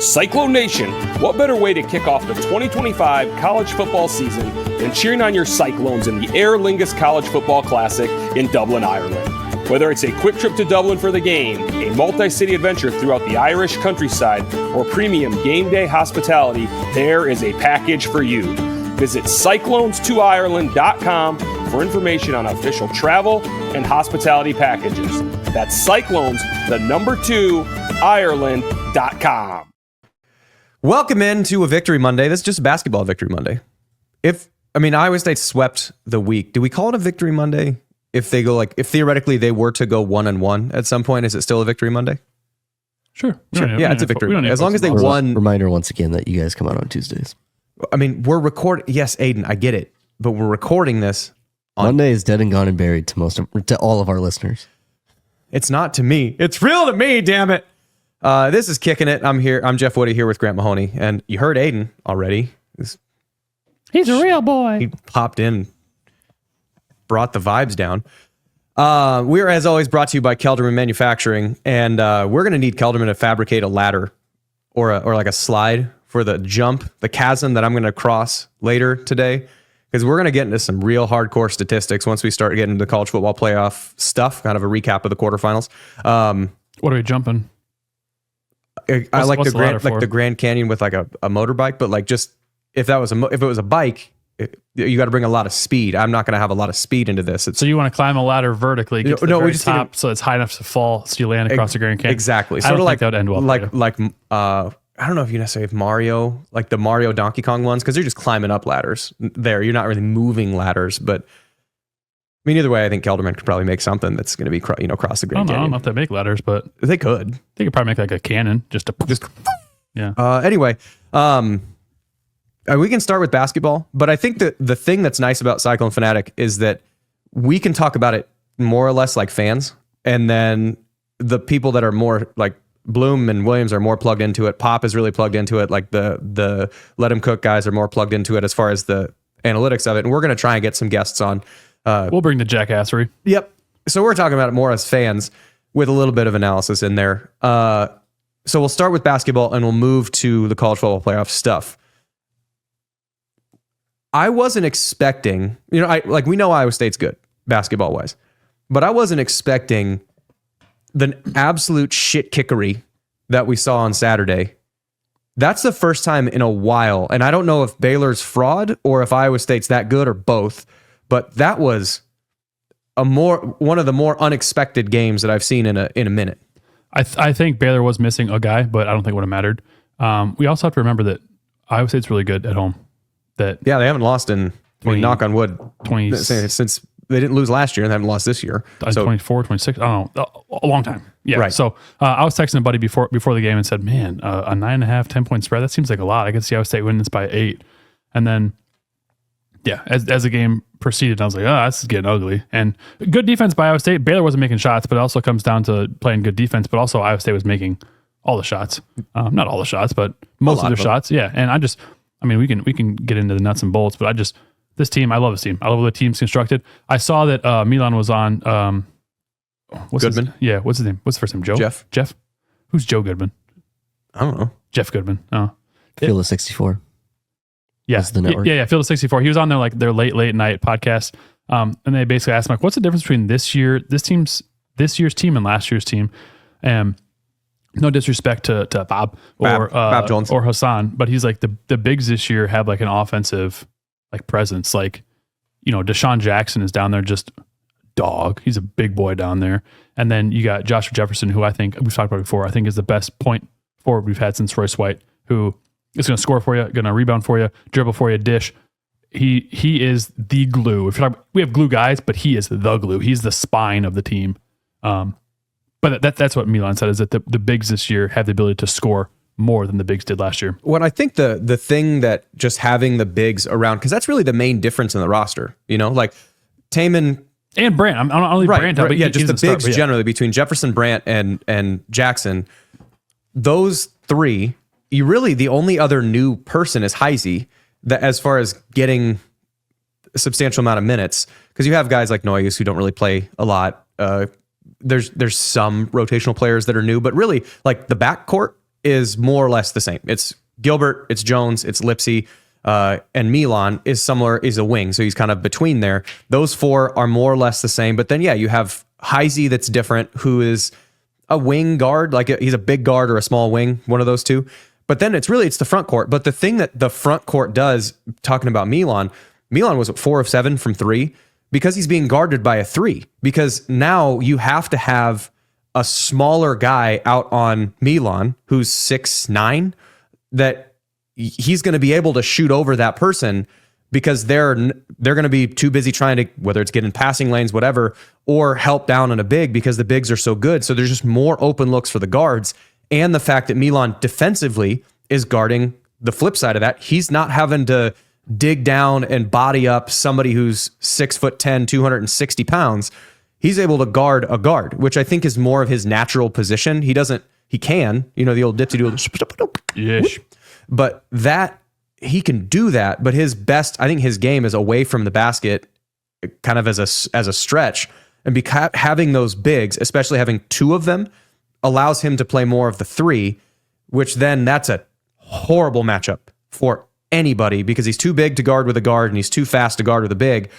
Cyclone Nation, what better way to kick off the 2025 college football season than cheering on your Cyclones in the Aer Lingus College Football Classic in Dublin, Ireland? Whether it's a quick trip to Dublin for the game, a multi-city adventure throughout the Irish countryside, or premium game day hospitality, there is a package for you. Visit cyclones2ireland.com for information on official travel and hospitality packages. That's Cyclones, the number 2, Ireland.com. Welcome into a Victory Monday. This is just a basketball Victory Monday. Iowa State swept the week. Do we call it a Victory Monday? If theoretically they were to go 1-1 at some point, is it still a Victory Monday? Sure. Yeah, it's a victory. As long as they won. Reminder once again that you guys come out on Tuesdays. I mean, we're recording. Yes, Aiden, I get it, but we're recording this on Monday is dead and gone and buried to all of our listeners. It's not to me. It's real to me. Damn it. This is Kickin It. I'm here. I'm Jeff Woody here with Grant Mahoney, and you heard Aiden already. He's a real boy. He popped in, brought the vibes down. We're, as always, brought to you by Kelderman Manufacturing, and we're going to need Kelderman to fabricate a ladder or like a slide for the jump, the chasm that I'm going to cross later today, because we're going to get into some real hardcore statistics once we start getting into the college football playoff stuff, kind of a recap of the quarterfinals. What are we jumping? I like the Grand Canyon with like a motorbike, but like just if it was a bike, you got to bring a lot of speed. I'm not going to have a lot of speed into this. So you want to climb a ladder vertically, get to the very top, so it's high enough to fall, so you land across the Grand Canyon. Exactly. I don't think that would end well. I don't know if you necessarily have Mario, like the Mario Donkey Kong ones, because you're just climbing up ladders there. You're not really moving ladders, but I mean, either way, I think Kelderman could probably make something that's going to be, across the Grand Canyon. I don't know if they make ladders, but they could. They could probably make like a cannon, yeah. Anyway, we can start with basketball, but I think that the thing that's nice about Cyclone Fanatic is that we can talk about it more or less like fans, and then the people that are more like Bloom and Williams are more plugged into it. Pop is really plugged into it. Like the Let Him Cook guys are more plugged into it as far as the analytics of it. And we're going to try and get some guests on. We'll bring the jackassery. Yep. So we're talking about it more as fans with a little bit of analysis in there. So we'll start with basketball and we'll move to the college football playoff stuff. I wasn't expecting, we know Iowa State's good basketball wise, but I wasn't expecting the absolute shit kickery that we saw on Saturday. That's the first time in a while, and I don't know if Baylor's fraud or if Iowa State's that good or both, but that was one of the more unexpected games that I've seen in a minute. I think Baylor was missing a guy, but I don't think it would have mattered. We also have to remember that Iowa State's really good at home. They haven't lost in, knock on wood, 20 since they didn't lose last year and they haven't lost this year. So 24, 26, I don't know, a long time. Yeah. Right. So I was texting a buddy before the game and said, man, a 9.5, 10-point spread, that seems like a lot. I could see Iowa State winning this by 8. And then, as the game proceeded, I was like, this is getting ugly. And good defense by Iowa State. Baylor wasn't making shots, but it also comes down to playing good defense. But also Iowa State was making all the shots. Not all the shots, but most of their shots. Yeah. And we can get into the nuts and bolts, but this team, I love this team. I love the team's constructed. I saw that Milan was on. Goodman? What's his name? What's the first name? Joe? Jeff? Who's Joe Goodman? I don't know. Jeff Goodman. Oh. Field of 64. Yeah. That's the network. Yeah, Field of 64. He was on their late night podcast. And they basically asked him, like, what's the difference between this year's team and last year's team? No disrespect to Bob Jones or Hassan, but he's like the bigs this year have like an offensive like presence. Like, Deshaun Jackson is down there, just dog. He's a big boy down there. And then you got Joshua Jefferson, who I think we've talked about before. I think is the best point forward we've had since Royce White, who is going to score for you, going to rebound for you, dribble for you, dish. He is the glue. If you're talking, we have glue guys, but he is the glue. He's the spine of the team. But that's what Milan said, is that the bigs this year have the ability to score more than the bigs did last year. Well, I think the thing that just having the bigs around, because that's really the main difference in the roster, like Taman and Brandt. I'm not only Brandt, but just the bigs generally between Jefferson, Brandt, and Jackson. Those three, you really the only other new person is Heisey, that as far as getting a substantial amount of minutes, because you have guys like Noyes who don't really play a lot. There's some rotational players that are new, but really like the backcourt is more or less the same. It's Gilbert, it's Jones, it's Lipsy, and Milan is a wing. So he's kind of between there. Those four are more or less the same. But then, you have Heisey that's different, who is a wing guard, like he's a big guard or a small wing, one of those two. But then it's the front court. But the thing that the front court does, talking about Milan was 4 of 7 from 3 because he's being guarded by a 3. Because now you have to have a smaller guy out on Milan who's 6'9", that he's going to be able to shoot over that person because they're going to be too busy trying to, whether it's get in passing lanes, whatever, or help down on a big because the bigs are so good. So there's just more open looks for the guards. And the fact that Milan defensively is guarding the flip side of that, he's not having to dig down and body up somebody who's 6'10", 260 pounds. He's able to guard a guard, which I think is more of his natural position. He can, the old dipsy-doodle. Yes. But that he can do that, but his best, I think his game is away from the basket, kind of as a stretch, and having those bigs, especially having 2 of them, allows him to play more of the 3, which then that's a horrible matchup for anybody because he's too big to guard with a guard and he's too fast to guard with a big.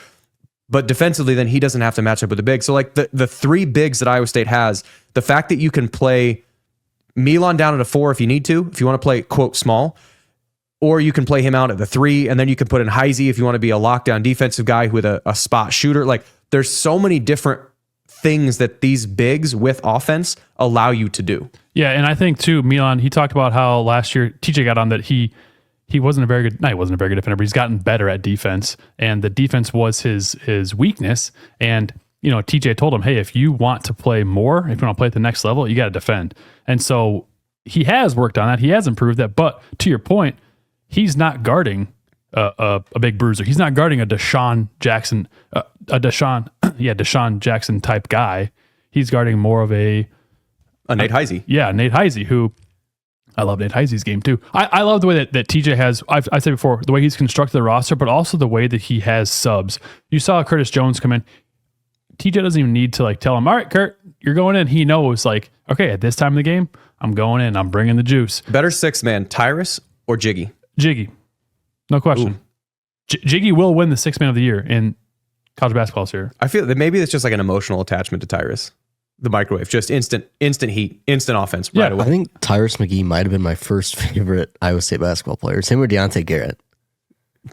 But defensively, then he doesn't have to match up with the big. So like the 3 bigs that Iowa State has, the fact that you can play Milan down at a 4 if you need to, if you want to play quote small, or you can play him out at the 3, and then you can put in Heisey if you want to be a lockdown defensive guy with a spot shooter. Like there's so many different things that these bigs with offense allow you to do. Yeah, and I think too, Milan, he talked about how last year TJ got on that he wasn't a very good defender, but he's gotten better at defense, and the defense was his weakness. And TJ told him, hey, if you want to play more, if you want to play at the next level, you got to defend. And so he has worked on that. He has improved that. But to your point, he's not guarding a big bruiser. He's not guarding a Deshaun Jackson Jackson type guy. He's guarding more of a Nate Heisey. Yeah, Nate Heisey, who I love Nate Heisey's game too. I love the way that TJ has, I've said before, the way he's constructed the roster, but also the way that he has subs. You saw Curtis Jones come in. TJ doesn't even need to tell him, all right, Kurt, you're going in. He knows okay, at this time of the game, I'm going in. I'm bringing the juice. Better 6-man, Tyrus or Jiggy? Jiggy. No question. Jiggy will win the 6-man of the year in college basketball this year. I feel that maybe it's just like an emotional attachment to Tyrus. The microwave, just instant heat, instant offense right away. I think Tyrus McGee might have been my first favorite Iowa State basketball player. Same with Deontay Garrett.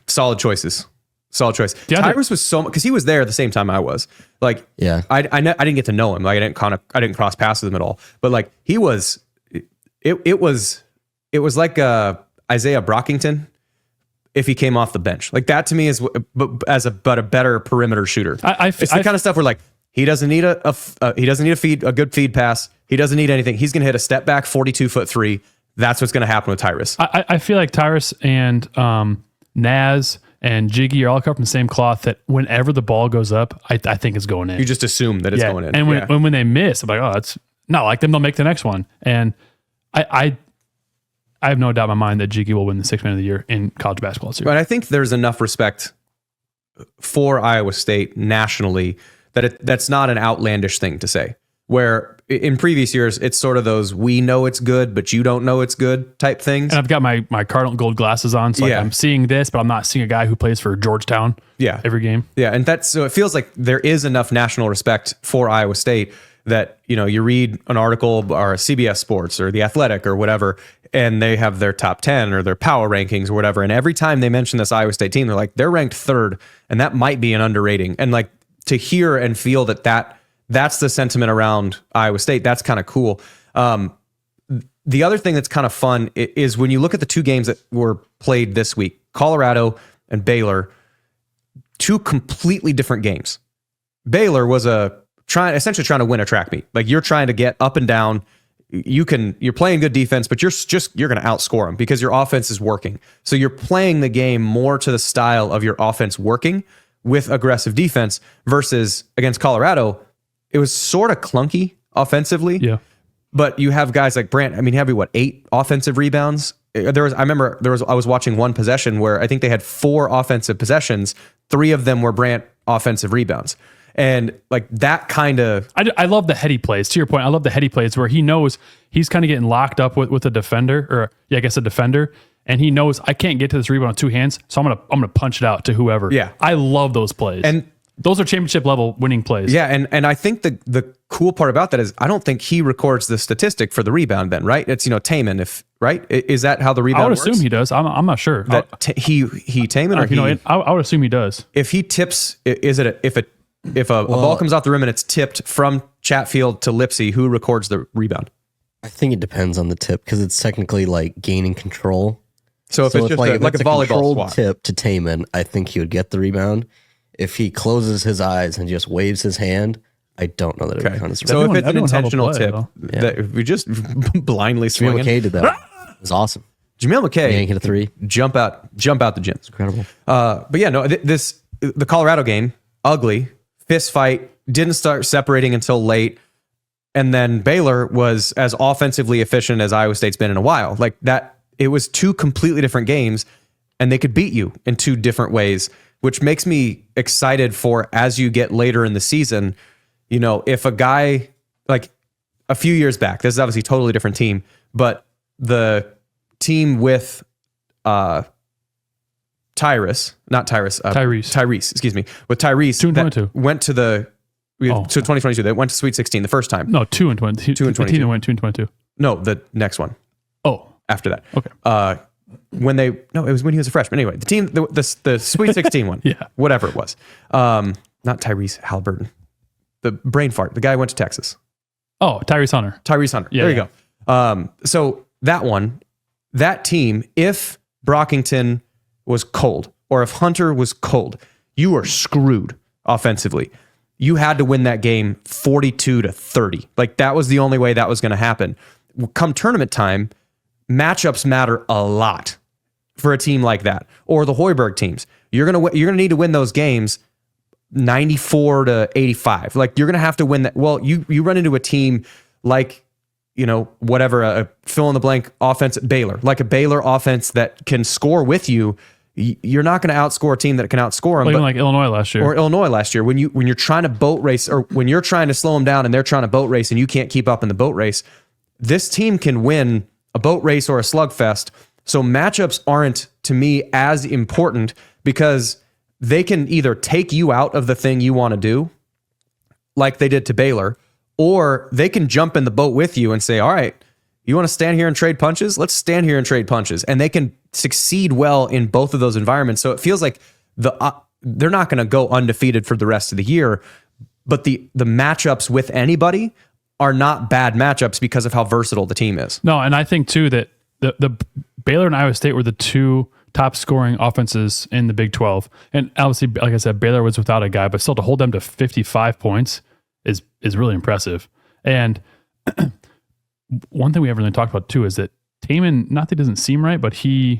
Solid choice. Tyrus was because he was there at the same time I was. I didn't get to know him. I didn't cross paths with him at all. But he was, it was like Isaiah Brockington if he came off the bench. That to me is a better perimeter shooter. It's the kind of stuff where he doesn't need a good feed pass. He doesn't need anything. He's going to hit a step back 42-foot 3. That's what's going to happen with Tyrus. I feel like Tyrus and Naz and Jiggy are all cut from the same cloth, that whenever the ball goes up, I think it's going in. You just assume that it's going in. And when they miss, I'm like, oh, it's not like them. They'll make the next one. And I have no doubt in my mind that Jiggy will win the 6-man of the year in college basketball this year. But I think there's enough respect for Iowa State nationally that that's not an outlandish thing to say. Where in previous years, it's sort of those we know it's good, but you don't know it's good type things. And I've got my Cardinal gold glasses on, so I'm seeing this, but I'm not seeing a guy who plays for Georgetown every game. Yeah, and so it feels like there is enough national respect for Iowa State that, you read an article or CBS Sports or The Athletic or whatever, and they have their top 10 or their power rankings or whatever. And every time they mention this Iowa State team, they're like, they're ranked 3rd, and that might be an underrating. And to hear and feel that's the sentiment around Iowa State, that's kind of cool. The other thing that's kind of fun is when you look at the 2 games that were played this week, Colorado and Baylor, 2 completely different games. Baylor was essentially trying to win a track meet. You're trying to get up and down. You're playing good defense, but you're going to outscore them because your offense is working. So you're playing the game more to the style of your offense working with aggressive defense versus against Colorado. It was sort of clunky offensively. Yeah. But you have guys like Brant. I mean, have 8 offensive rebounds? I was watching one possession where I think they had 4 offensive possessions. 3 of them were Brant offensive rebounds. And like that kind of, I love the heady plays. To your point, I love the heady plays where he knows he's kind of getting locked up with a defender, or I guess a defender, and he knows I can't get to this rebound with two hands, so I'm gonna punch it out to whoever. Yeah. I love those plays, and those are championship level winning plays. yeah, and I think the cool part about that is I don't think he records the statistic for the rebound. Then, right? It's Taman. Right? Is that how the rebound? I would works? assume he does. I'm not sure. That he Taman, or I would assume he does. if he tips, is it if a ball comes off the rim and it's tipped from Chatfield to Lipsy, who records the rebound? I think it depends on the tip because it's technically like gaining control. So if it's just like a volleyball controlled swat. tip to Taman, I think he would get the rebound. If he closes his eyes and just waves his hand, I don't know that it would count as a So rebound. if it's an everyone have a intentional play, tip, though. that if we just blindly swing Jameel it. McKay did that. It was awesome. Jameel McKay Yanking a three. jump out the gym. Incredible. But yeah, no, the Colorado game, ugly fist fight, didn't start separating until late, and then Baylor was as offensively efficient as Iowa State's been in a while. Like that, it was two completely different games, and they could beat you in two different ways, which makes me excited for as you get later in the season. If a guy like a few years back, this is obviously a totally different team, but the team with Tyrese, excuse me, with Tyrese 2 and that 22. went to the to 2022. They went to Sweet 16 the first time. No, 2 and 20. 2 and 22. The team that went 2 and 22. No, the next one Oh, after that. okay. It was when he was a freshman. Anyway, the team, the Sweet 16 one, Yeah. whatever it was. Not Tyrese Halliburton, the brain fart. The guy who went to Texas. Oh, Tyrese Hunter. Yeah, there you go. So that team, if Brockington was cold or if Hunter was cold, you were screwed offensively. You had to win that game 42-30. Like that was the only way that was going to happen. Come tournament time, matchups matter a lot for a team like that, or the Hoiberg teams. You're gonna need to win those games 94-85. Like you're gonna have to win that. Well, you run into a team like whatever, a fill in the blank offense at Baylor, like a Baylor offense that can score with you. You're not going to outscore a team that can outscore them. Even like Illinois last year. Or Illinois last year, when you're trying to boat race, or when you're trying to slow them down and they're trying to boat race and you can't keep up in the boat race, this team can win a boat race or a slugfest. So matchups aren't, to me, as important because they can either take you out of the thing you want to do, like they did to Baylor, or they can jump in the boat with you and say, all right, you want to stand here and trade punches? Let's stand here and trade punches. And they can succeed well in both of those environments. So it feels like they're not going to go undefeated for the rest of the year, but the matchups with anybody are not bad matchups because of how versatile the team is. No, and I think too that the Baylor and Iowa State were the two top scoring offenses in the Big 12. And obviously, like I said, Baylor was without a guy, but still to hold them to 55 points is really impressive. And one thing we haven't really talked about too is that Taman, not that it doesn't seem right, but he's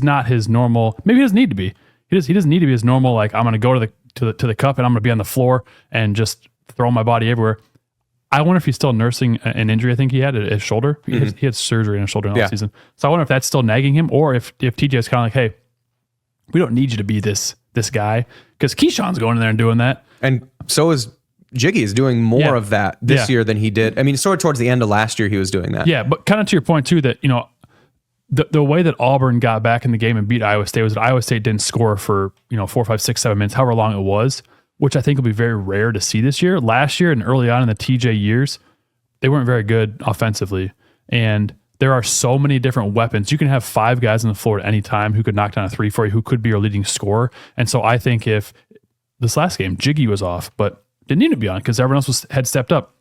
not his normal. Maybe he doesn't need to be. He doesn't need to be his normal. Like I'm going to go to the cup and I'm going to be on the floor and just throw my body everywhere. I wonder if he's still nursing an injury. I think he had at his shoulder. He had surgery in his shoulder in the season. So I wonder if that's still nagging him, or if TJ is kind of like, hey, we don't need you to be this guy, because Keyshawn's going in there and doing that. And so is Jiggy is doing more of that this year than he did. I mean, sort of towards the end of last year, he was doing that. Yeah, but kind of to your point too, that the way that Auburn got back in the game and beat Iowa State was that Iowa State didn't score for 4, 5, 6, 7 minutes, however long it was, which I think will be very rare to see this year. Last year and early on in the TJ years, they weren't very good offensively. And there are so many different weapons. You can have 5 guys on the floor at any time who could knock down a 3 for you, who could be your leading scorer. And so I think if this last game, Jiggy was off, but didn't need to be on because everyone else had stepped up.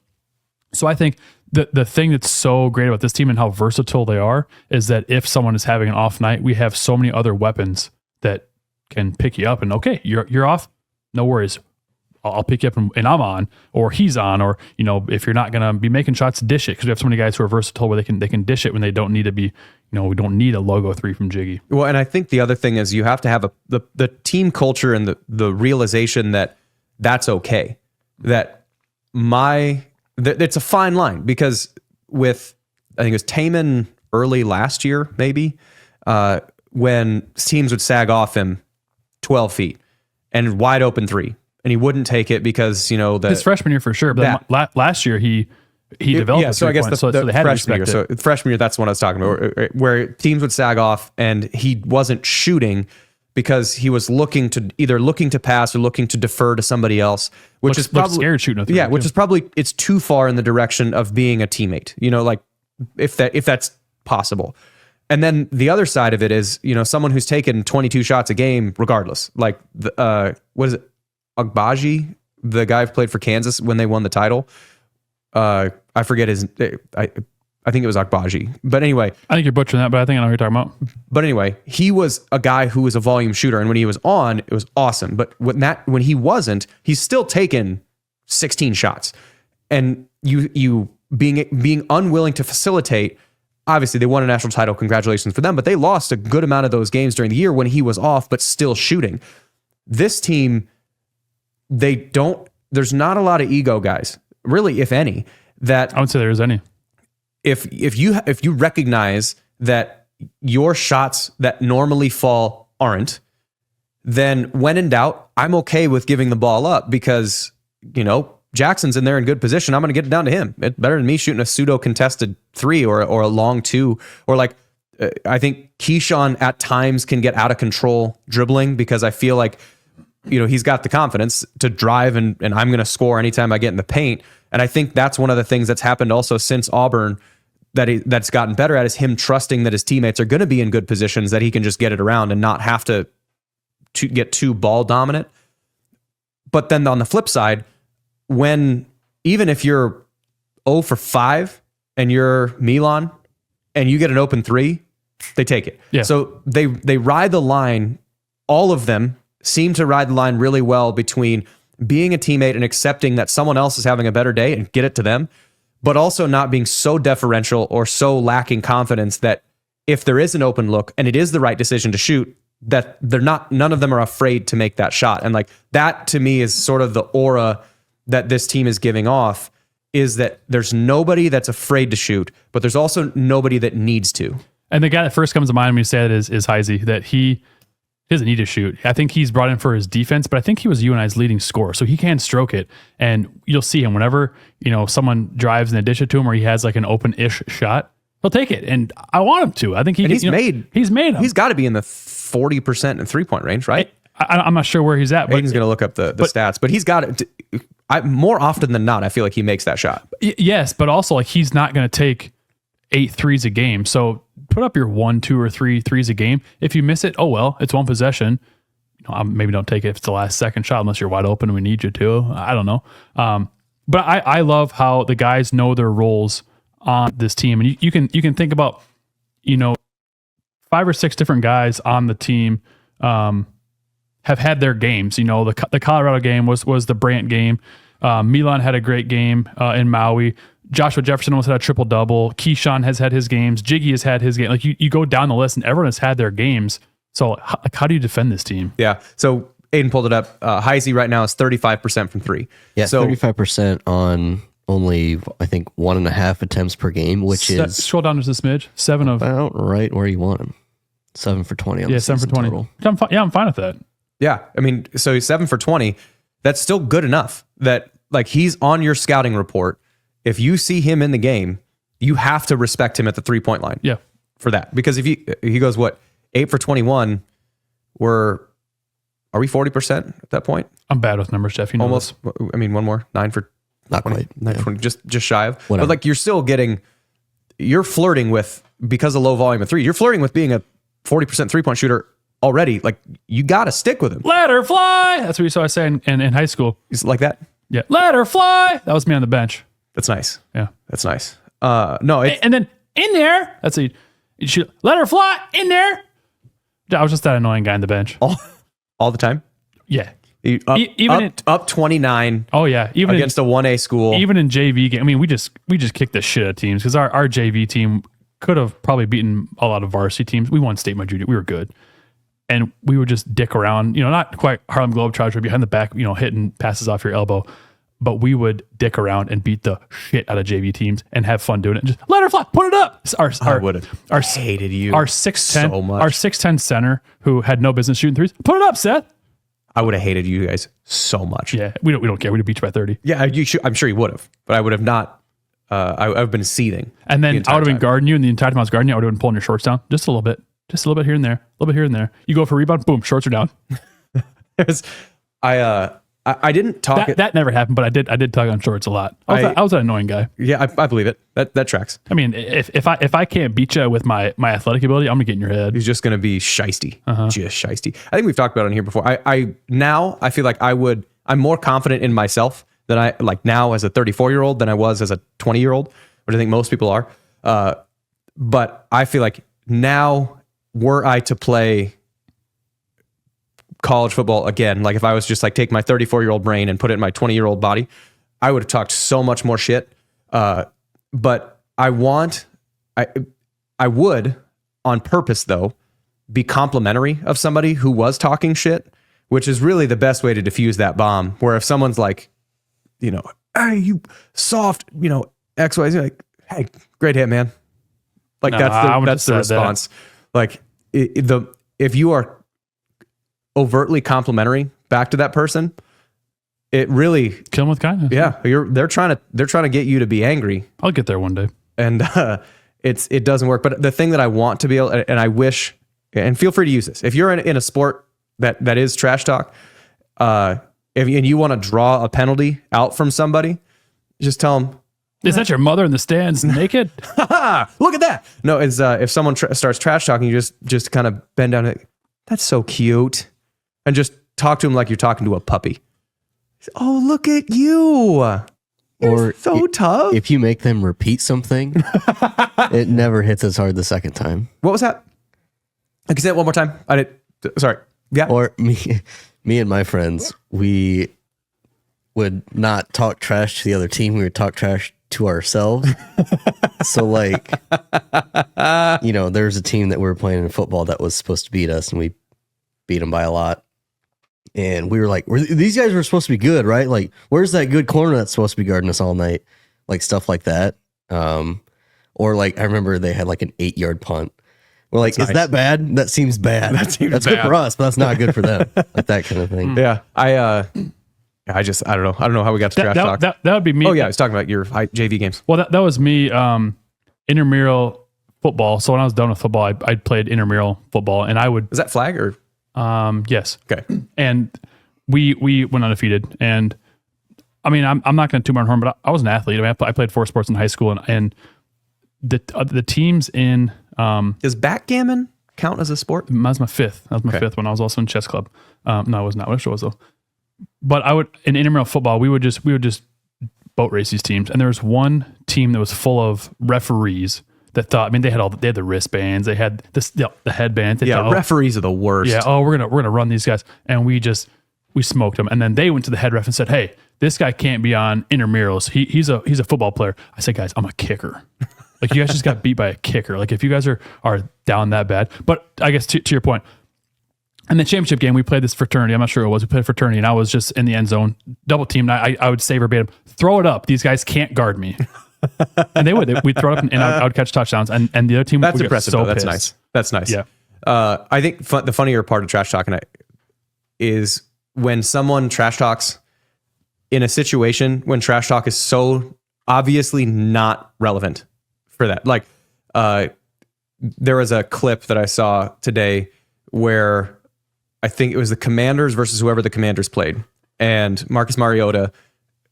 So I think the thing that's so great about this team and how versatile they are is that if someone is having an off night, we have so many other weapons that can pick you up and, okay, you're off. No worries. I'll pick you up and I'm on, or he's on, or, if you're not going to be making shots, dish it. Because we have so many guys who are versatile where they can dish it when they don't need to be, we don't need a logo 3 from Jiggy. Well, and I think the other thing is you have to have the team culture and the realization that that's okay. That it's a fine line, because with, I think it was Taman early last year, maybe, when teams would sag off him 12 feet and wide open 3. and he wouldn't take it because, his freshman year for sure. But last year he developed. Yeah, so I guess so they had freshman year. it. So freshman year, that's what I was talking about, where teams would sag off and he wasn't shooting because he was looking to pass or looking to defer to somebody else, which is probably scared shooting a three. Yeah, which is probably it's too far in the direction of being a teammate. Like if that's possible. And then the other side of it is, someone who's taken 22 shots a game, regardless. Like what is it, Agbaji, the guy who played for Kansas when they won the title. I forget his. I think it was Agbaji. But anyway, I think you're butchering that, but I think I know what you're talking about. But anyway, he was a guy who was a volume shooter, and when he was on, it was awesome. But when he wasn't, he's still taken 16 shots. And you being unwilling to facilitate. Obviously, they won a national title. Congratulations for them. But they lost a good amount of those games during the year when he was off, but still shooting. This team, there's not a lot of ego guys, really, if any. That I would say there is any. If you recognize that your shots that normally fall aren't, then when in doubt, I'm okay with giving the ball up because, Jackson's in there in good position. I'm going to get it down to him. It's better than me shooting a pseudo contested 3 or a long 2, or I think Keyshawn at times can get out of control dribbling because I feel like, he's got the confidence to drive and I'm going to score anytime I get in the paint. And I think that's one of the things that's happened also since Auburn that's gotten better at is him trusting that his teammates are going to be in good positions, that he can just get it around and not have to get too ball dominant. But then on the flip side, even if you're 0 for 5 and you're Milan and you get an open 3, they take it. Yeah. So they ride the line. All of them seem to ride the line really well between being a teammate and accepting that someone else is having a better day and get it to them, but also not being so deferential or so lacking confidence that if there is an open look and it is the right decision to shoot, that none of them are afraid to make that shot. And that to me is sort of the aura that this team is giving off, is that there's nobody that's afraid to shoot, but there's also nobody that needs to. And the guy that first comes to mind when you say that is Heisey, that he doesn't need to shoot. I think he's brought in for his defense, but I think he was UNI's leading scorer, so he can stroke it. And you'll see him whenever someone drives and they dish it to him, or he has like an open-ish shot, he'll take it. And I want him to. I think he's made them. He's got to be in the 40% and 3-point range, right? I'm not sure where he's at. Hayden's going to look up the stats, but he's got it. More often than not, I feel like he makes that shot. Yes, but also he's not going to take 8 threes a game. So put up your 1, 2, or 3 threes a game. If you miss it, oh well, it's one possession. Maybe don't take it if it's the last second shot unless you're wide open and we need you to. I don't know. But I love how the guys know their roles on this team, and you can think about 5 or 6 different guys on the team have had their games. The Colorado game was the Brant game. Milan had a great game in Maui. Joshua Jefferson almost had a triple-double. Keyshawn has had his games. Jiggy has had his game. You go down the list and everyone has had their games. So how do you defend this team? Yeah. So Aiden pulled it up. Heisey right now is 35% from 3. Yeah, so 35% on only, I think, 1.5 attempts per game, which is... Scroll down just a smidge. 7 of... About right where you want him. 7 for 20 on the 7 for 20. total. I'm fine with that. Yeah. I mean, so he's 7 for 20. That's still good enough that he's on your scouting report. If you see him in the game, you have to respect him at the 3-point line. Yeah. For that. Because if he goes, 8 for 21, are we 40% at that point? I'm bad with numbers, Jeff. Almost. This. I mean, one more. 9 for not 20, quite. 9 for 20, just shy of. Whatever. But you're still you're flirting with, because of low volume of 3, you're flirting with being a 40% 3-point shooter already. You got to stick with him. Let her fly. That's what you saw I say in high school. He's like that? Yeah. Let her fly. That was me on the bench. That's nice. Yeah. That's nice. No. And then in there, that's a, let her fly in there. I was just that annoying guy on the bench. All the time? Yeah. Up 29. Oh yeah. Even against a 1A school. Even in JV game. I mean, we just kicked the shit out of teams because our JV team could have probably beaten a lot of varsity teams. We won state my junior. We were good. And we would just dick around, not quite Harlem Globetrotters behind the back, hitting passes off your elbow. But we would dick around and beat the shit out of JV teams and have fun doing it. Just let her fly, put it up. I would have hated you. Our 6'10", so much. Our 6'10" center who had no business shooting threes. Put it up, Seth. I would have hated you guys so much. Yeah, we don't care. We'd have beat you by 30. Yeah, I'm sure you would have, but I would have not. I've been seething. And then the I would have been entire time. guarding you, and the entire time I was guarding you, I would have been pulling your shorts down just a little bit. Just a little bit here and there. A little bit here and there. You go for a rebound, boom, shorts are down. I didn't talk. That never happened, but I did tug on shorts a lot. I was an annoying guy. Yeah, I believe it. That tracks. I mean, if I can't beat you with my athletic ability, I'm gonna get in your head. He's just going to be shisty, just shisty. I think we've talked about it on here before. I feel like I'm more confident in myself than I like now as a 34-year-old than I was as a 20-year-old, which I think most people are. But I feel like now, were I to play college football again, like if I was just like take my 34-year-old brain and put it in my 20-year-old body, I would have talked so much more shit. But I would on purpose though be complimentary of somebody who was talking shit, which is really the best way to diffuse that bomb. Where if someone's like, hey, you soft, X, Y, Z, like, hey, great hit, man. Like No, that's the response. Like if you are overtly complimentary back to that person, it really Kill him with kindness. yeah. They're trying to get you to be angry, I'll get there one day. and it doesn't work. But the thing that I want to be able, and I wish, and feel free to use this if you're in a sport that is trash talk, and you want to draw a penalty out from somebody, just tell them, Is that your mother in the stands naked? look at that. No, it's if someone starts trash talking, you just kind of bend down. And, that's so cute, and just talk to him like you're talking to a puppy. Oh, look at you. You're so tough. If you make them repeat something, it never hits as hard the second time. What was that? Can you say it one more time? I did. Sorry. Yeah. Or me and my friends, we would not talk trash to the other team. We would talk trash to ourselves. So like, there's a team that we were playing in football that was supposed to beat us, and we beat them by a lot. And we were like, these guys were supposed to be good, right? Like, where's that good corner that's supposed to be guarding us all night? Like stuff like that. Or like, I remember they had like an 8-yard punt. We're like, is that bad? That seems bad. That's good for us, but that's not good for them. Like that kind of thing. Yeah. I don't know. I don't know how we got to trash talk. That would be me. Oh yeah, I was talking about your JV games. Well, that was me. Intramural football. So when I was done with football, I played intramural football, and I would. Is that flag or? Yes. Okay. And we went undefeated. And I mean, I'm not going to toot my own horn, but I was an athlete. I mean, I played 4 sports in high school, and the teams in Does backgammon count as a sport? that was my fifth. That was my fifth one. I was also in chess club. No, I was not. What I was though. But I would in intramural football, we would just boat race these teams, and there was one team that was full of referees that thought. I mean, they had the wristbands, they had the headbands. They thought, referees are the worst. yeah, we're gonna run these guys, and we smoked them. And then they went to the head ref and said, "Hey, this guy can't be on intramurals. He's a football player." I said, "Guys, I'm a kicker. Like you guys just got beat by a kicker. Like if you guys are down that bad." But I guess to your point. In the championship game, we played this fraternity. I'm not sure who it was. We played a fraternity, and I was just in the end zone, double teamed. I would say verbatim, "Throw it up. These guys can't guard me." And they would. We'd throw it up, and I would catch touchdowns. And the other team That's would impressive. get so Though. That's pissed. nice. That's nice. Yeah. I think the funnier part of trash talking is when someone trash talks in a situation when trash talk is so obviously not relevant for that. Like, there was a clip that I saw today where I think it was the Commanders versus whoever the Commanders played. And Marcus Mariota,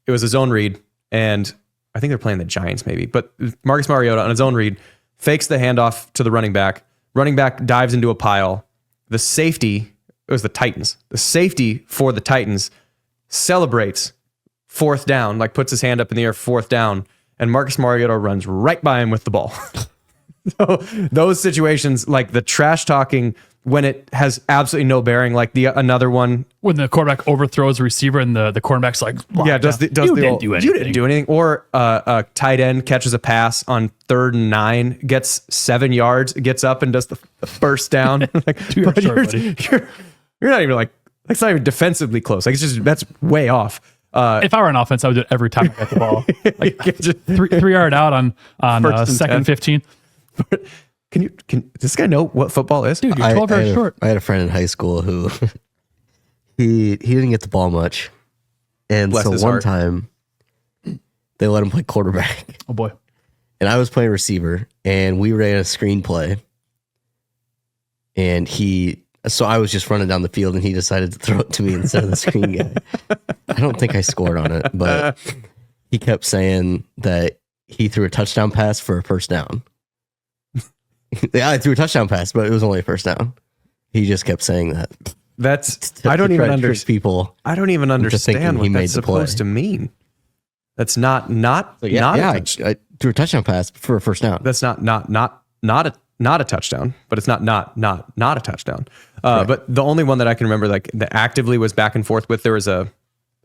it was a zone read. And I think they're playing the Giants maybe. But Marcus Mariota on a zone read fakes the handoff to the running back. Running back dives into a pile. The safety, it was the Titans. The safety for the Titans celebrates 4th down, like puts his hand up in the air, 4th down. And Marcus Mariota runs right by him with the ball. So those situations, like the trash talking, when it has absolutely no bearing, like another one When the quarterback overthrows the receiver and the cornerback's like, yeah, does the you didn't old, do anything. You didn't do anything. Or a tight end catches a pass on 3rd and 9, gets 7 yards, gets up and does the first down. Like, You're but short, buddy. you're not even like, that's not even defensively close. Like it's just, that's way off. If I were on offense, I would do it every time I got the ball. Like Just- 3 yard out on First and 2nd 10. 15. Can does this guy know what football is? Dude, you're 12 yards short. I had a friend in high school who he didn't get the ball much. And Bless so his one heart. time they let him play quarterback. Oh boy. And I was playing receiver, and we ran a screenplay. And so I was just running down the field, and he decided to throw it to me instead of the screen guy. I don't think I scored on it, but he kept saying that he threw a touchdown pass for a first down. Yeah, I threw a touchdown pass, but it was only a first down. He just kept saying that. I don't even understand people. I don't even understand thinking what he made that's the play. supposed to mean. That's not I threw a touchdown pass for a first down. that's not a touchdown, but it's not a touchdown. But the only one that I can remember, like that actively was back and forth with, there was we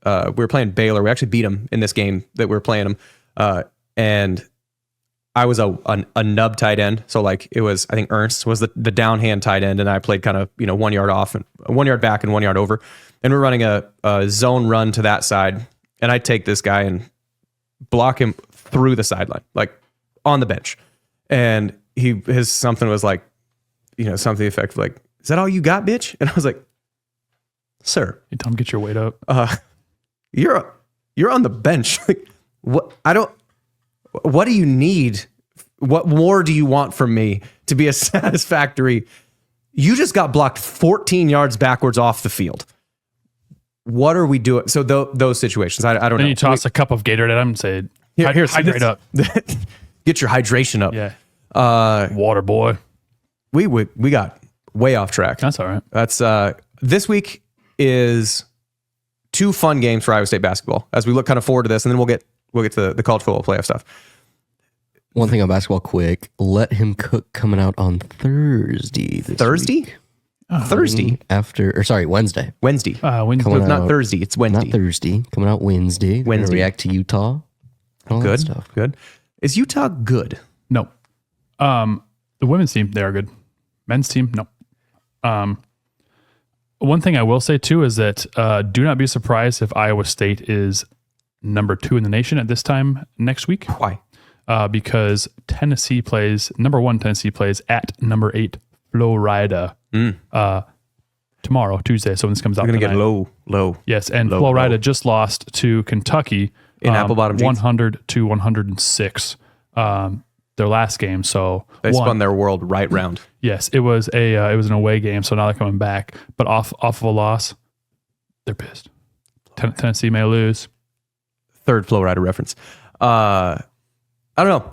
were playing Baylor. We actually beat them in this game that we were playing them, and I was a nub tight end. So like it was, I think Ernst was the downhand tight end, and I played kind of 1 yard off and 1 yard back and 1 yard over, and we're running a zone run to that side, and I take this guy and block him through the sideline, like on the bench, and his something was like, something to the effect of like, "Is that all you got, bitch?" And I was like, "Sir, Hey, Tom, get your weight up. you're on the bench. Like, what? What do you need? What more do you want from me to be a satisfactory? You just got blocked 14 yards backwards off the field. What are we doing?" So those situations, I don't know. Then you toss a cup of Gatorade at him and say, Here's hydrate up. Get your hydration up. Yeah. Water boy. We got way off track. That's all right. That's this week is 2 fun games for Iowa State basketball as we look kind of forward to this, and then we'll get to the college football playoff stuff. One thing on basketball, quick. Let Him Cook coming out on Thursday. Thursday? Week. Thursday? Wednesday. Wednesday. Wednesday. So it's not Thursday, it's Wednesday. Not Thursday. Coming out Wednesday. We're gonna react to Utah. All that Good stuff. Good. Is Utah good? No. The women's team, they are good. Men's team, no. One thing I will say too is that do not be surprised if Iowa State is number 2 in the nation at this time next week. Why? Because number 1 Tennessee plays at number 8 Florida tomorrow, Tuesday. So when this comes out, We're going to tonight. get low. Yes, and Low, Florida low. just lost to Kentucky In apple bottom jeans? 100 to 106. Their last game, so They spun their world right round. yes, it was an away game, so now they're coming back. But off of a loss, they're pissed. Tennessee may lose. Third Flow Rider reference. I don't know.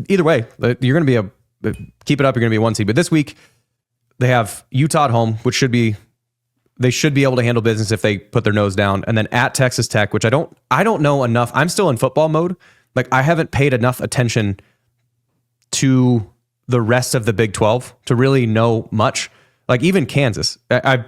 Either way, you're going to be keep it up. You're going to be a 1 seed. But this week they have Utah at home, which they should be able to handle business if they put their nose down, and then at Texas Tech, which I don't know enough. I'm still in football mode. Like I haven't paid enough attention to the rest of the Big 12 to really know much. Like even Kansas, I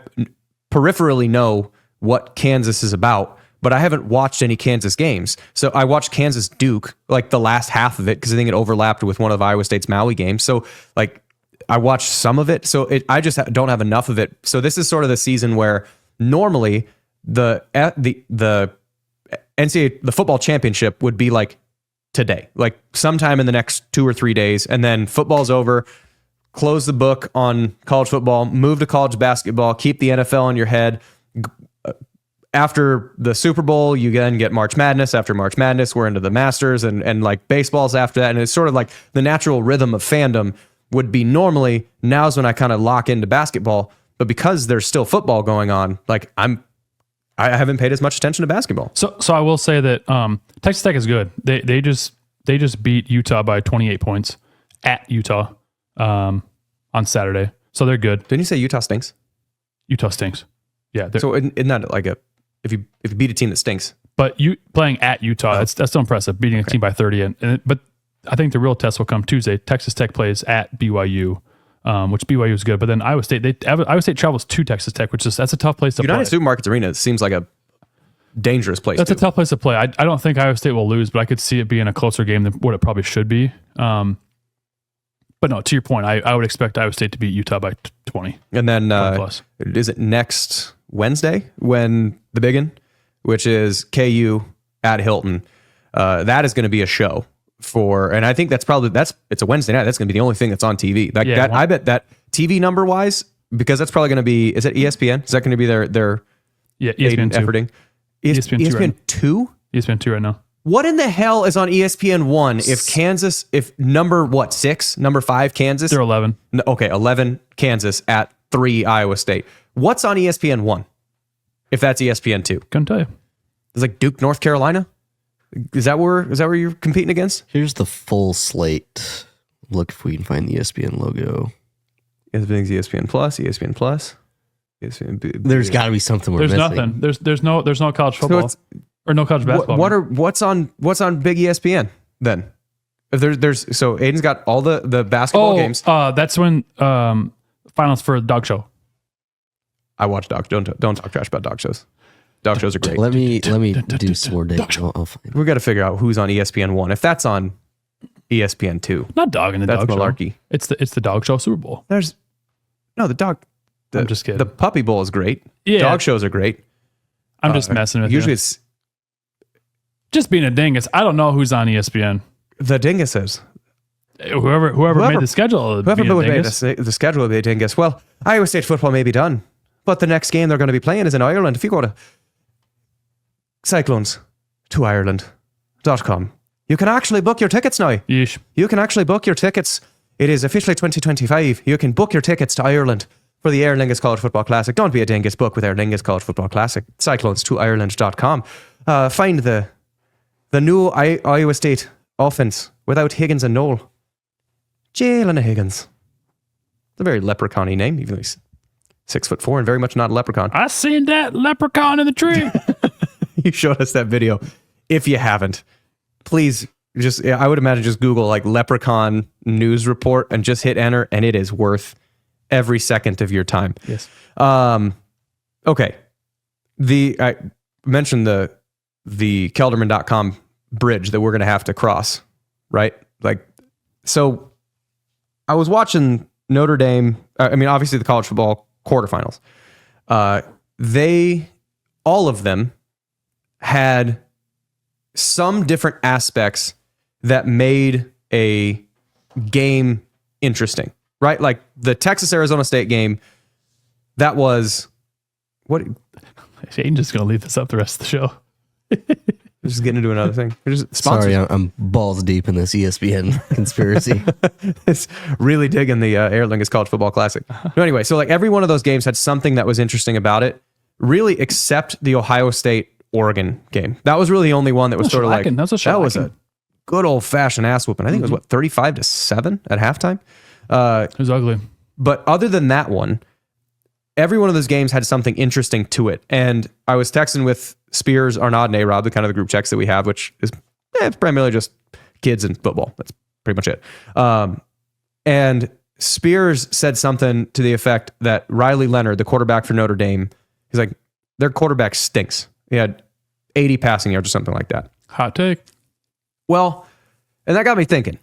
peripherally know what Kansas is about, but I haven't watched any Kansas games. So I watched Kansas Duke, like the last half of it, because I think it overlapped with one of Iowa State's Maui games. So like I watched some of it. So I just don't have enough of it. So this is sort of the season where normally the NCAA, the football championship would be like today, like sometime in the next 2 or 3 days, and then football's over, close the book on college football, move to college basketball, keep the NFL in your head. After the Super Bowl, you then get March Madness. After March Madness, we're into the Masters and like baseball's after that. And it's sort of like the natural rhythm of fandom would be normally now's when I kind of lock into basketball. But because there's still football going on, like I haven't paid as much attention to basketball. So I will say that Texas Tech is good. They just beat Utah by 28 points at Utah on Saturday. So they're good. Didn't you say Utah stinks? Utah stinks. Yeah. So isn't that like if you beat a team that stinks? But you playing at Utah, that's still impressive. Beating a team by 30, but I think the real test will come Tuesday. Texas Tech plays at BYU, which BYU is good. But then Iowa State, Iowa State travels to Texas Tech, that's a tough place to play. United Supermarkets Arena seems like a dangerous place. That's a tough place to play. I don't think Iowa State will lose, but I could see it being a closer game than what it probably should be. But no, to your point, I would expect Iowa State to beat Utah by 20. And then plus. Is it next Wednesday when the big one, which is KU at Hilton? That is going to be a show and I think it's a Wednesday night. That's going to be the only thing that's on TV. I bet that TV number wise, because that's probably going to be, is it ESPN? Is that going to be their Yeah, ESPN 2. efforting? ESPN 2 ESPN right 2? ESPN 2 right now. What in the hell is on ESPN 1 if number 6, number 5 Kansas? They're 11. No, okay, 11 Kansas at 3 Iowa State. What's on ESPN 1? If that's ESPN 2. Couldn't tell you. It's like Duke, North Carolina? Is that where you're competing against? Here's the full slate. Look if we can find the ESPN logo. ESPN Plus, ESPN Plus. ESPN, There's got to be something we're There's missing. nothing. There's no college football or no college basketball. What's on Big ESPN then? If there's so Aiden's got all the basketball games. That's when finals for the dog show. I watch dog. Don't talk trash about dog shows. Dog shows are great. Let me do some more digging. I'll find it. We got to figure out who's on ESPN 1. If that's on ESPN 2, Not dogging the that's dog malarkey. show. It's the dog show Super Bowl. There's no the dog. I'm just kidding. The Puppy Bowl is great. Yeah. Dog shows are great. I'm just messing with usually you. it's Just being a dingus. I don't know who's on ESPN. the dinguses. Whoever made the schedule. Whoever being a made dingus. the schedule of the dingus. Well, Iowa State football may be done, but the next game they're going to be playing is in Ireland. If you go to Cyclones to Ireland.com, you can actually book your tickets now. Yeesh. You can actually book your tickets. It is officially 2025. You can book your tickets to Ireland for the Aer Lingus College Football Classic. Don't be a dingus. Book with Aer Lingus College Football Classic. Cyclones to Ireland.com. Find the new Iowa State offense without Higgins and Noel. Jalen Higgins. It's a very leprechaun-y name, even though he's 6'4" and very much not a leprechaun. I seen that leprechaun in the tree. You showed us that video. If you haven't, please I would imagine just Google like leprechaun news report and just hit enter, and it is worth every second of your time. Yes. Okay. I mentioned the Kelderman.com bridge that we're going to have to cross, right? Like, so I was watching Notre Dame. Obviously the college football quarterfinals. All of them had some different aspects that made a game interesting, right? Like the Texas-Arizona State game, that was what? Shane's just going to leave this up the rest of the show. We're just getting into another thing. Sorry, I'm balls deep in this ESPN conspiracy. It's really digging the Aer Lingus College Football Classic. No, anyway, so like every one of those games had something that was interesting about it, really, except the Ohio State-Oregon game. That was really the only one that was sort of like, that was a good old-fashioned ass whooping. I think it was 35-7 at halftime. It was ugly. But other than that one, every one of those games had something interesting to it. And I was texting with Spears, Arnaud, and A-Rob, the kind of the group checks that we have, which is primarily just kids and football. That's pretty much it. And Spears said something to the effect that Riley Leonard, the quarterback for Notre Dame, he's like, their quarterback stinks. He had 80 passing yards or something like that. Hot take. Well, and that got me thinking.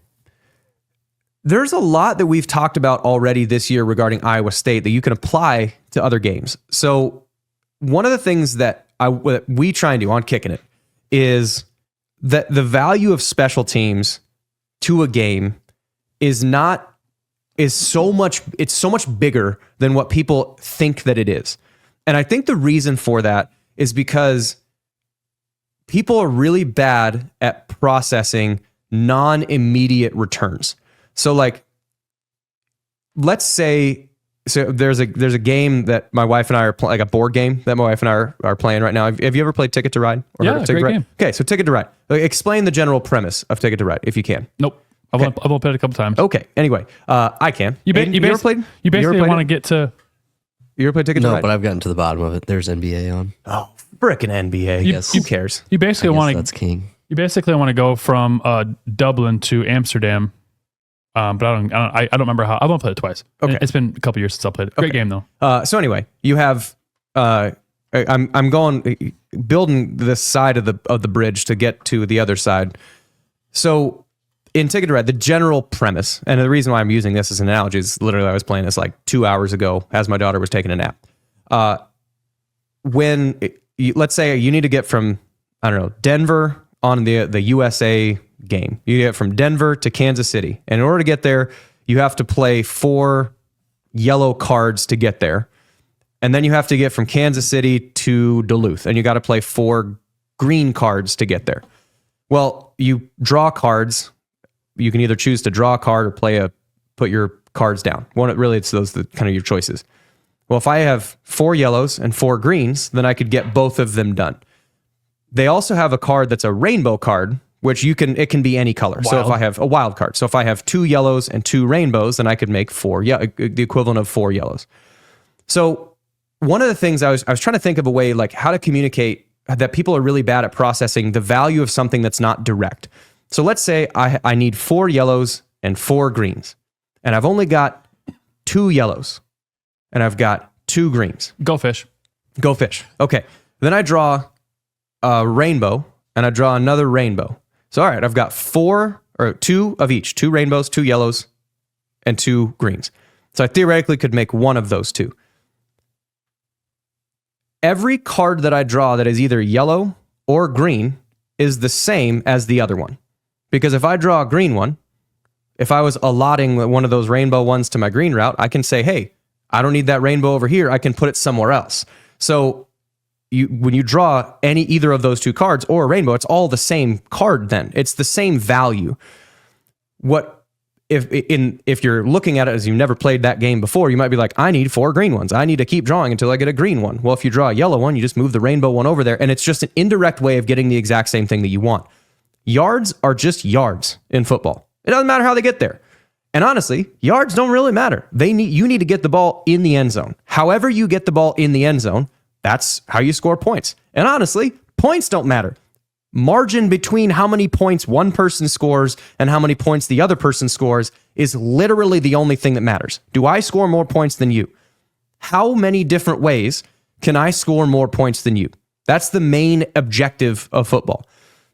There's a lot that we've talked about already this year regarding Iowa State that you can apply to other games. So one of the things that we try and do on Kickin' It is that the value of special teams to a game is so much bigger than what people think that it is. And I think the reason for that is because people are really bad at processing non-immediate returns. So like, let's say, so there's a game that my wife and I are like a board game that my wife and I are playing right now. Have you ever played Ticket to Ride? Or Yeah, heard of Ticket great to Ride? game. Okay, so Ticket to Ride. Explain the general premise of Ticket to Ride if you can. Nope. I've only played it a couple times. Okay. Anyway, I can. You ever played? You basically want to it? get to. You ever played Ticket to No, Ride? but I've gotten to the bottom of it. There's NBA on. Oh, frickin' NBA. guess- Who cares? You basically I guess want to. that's king. You basically want to go from Dublin to Amsterdam. But I don't remember how. I've only played it twice. Okay. It's been a couple years since I played it. Great game though. So anyway, you have I'm going building this side of the bridge to get to the other side. So in Ticket to Ride, the general premise, and the reason why I'm using this as an analogy is literally I was playing this like 2 hours ago as my daughter was taking a nap. Let's say you need to get from, I don't know, Denver on the USA game. You get from Denver to Kansas City. And in order to get there, you have to play 4 yellow cards to get there. And then you have to get from Kansas City to Duluth, and you got to play 4 green cards to get there. Well, you draw cards. You can either choose to draw a card or put your cards down. It's those kind of your choices. Well, if I have 4 yellows and 4 greens, then I could get both of them done. They also have a card that's a rainbow card, which it can be any color. Wild. So if I have a wild card, so if I have 2 yellows and 2 rainbows, then I could make 4, the equivalent of 4 yellows. So one of the things I was trying to think of a way like how to communicate that people are really bad at processing the value of something that's not direct. So let's say I need 4 yellows and 4 greens, and I've only got 2 yellows and I've got 2 greens. Go fish. Go fish. Okay. Then I draw a rainbow and I draw another rainbow. So, all right, I've got 2 of each, 2 rainbows, 2 yellows, and 2 greens. So I theoretically could make one of those 2. Every card that I draw that is either yellow or green is the same as the other one. Because if I draw a green one, if I was allotting one of those rainbow ones to my green route, I can say, hey, I don't need that rainbow over here. I can put it somewhere else. So when you draw either of those 2 cards or a rainbow, it's all the same card then. It's the same value. If you're looking at it as you've never played that game before, you might be like, I need 4 green ones. I need to keep drawing until I get a green one. Well, if you draw a yellow one, you just move the rainbow one over there, and it's just an indirect way of getting the exact same thing that you want. Yards are just yards in football. It doesn't matter how they get there. And honestly, yards don't really matter. You need to get the ball in the end zone. However you get the ball in the end zone, that's how you score points. And honestly, points don't matter. Margin between how many points one person scores and how many points the other person scores is literally the only thing that matters. Do I score more points than you? How many different ways can I score more points than you? That's the main objective of football.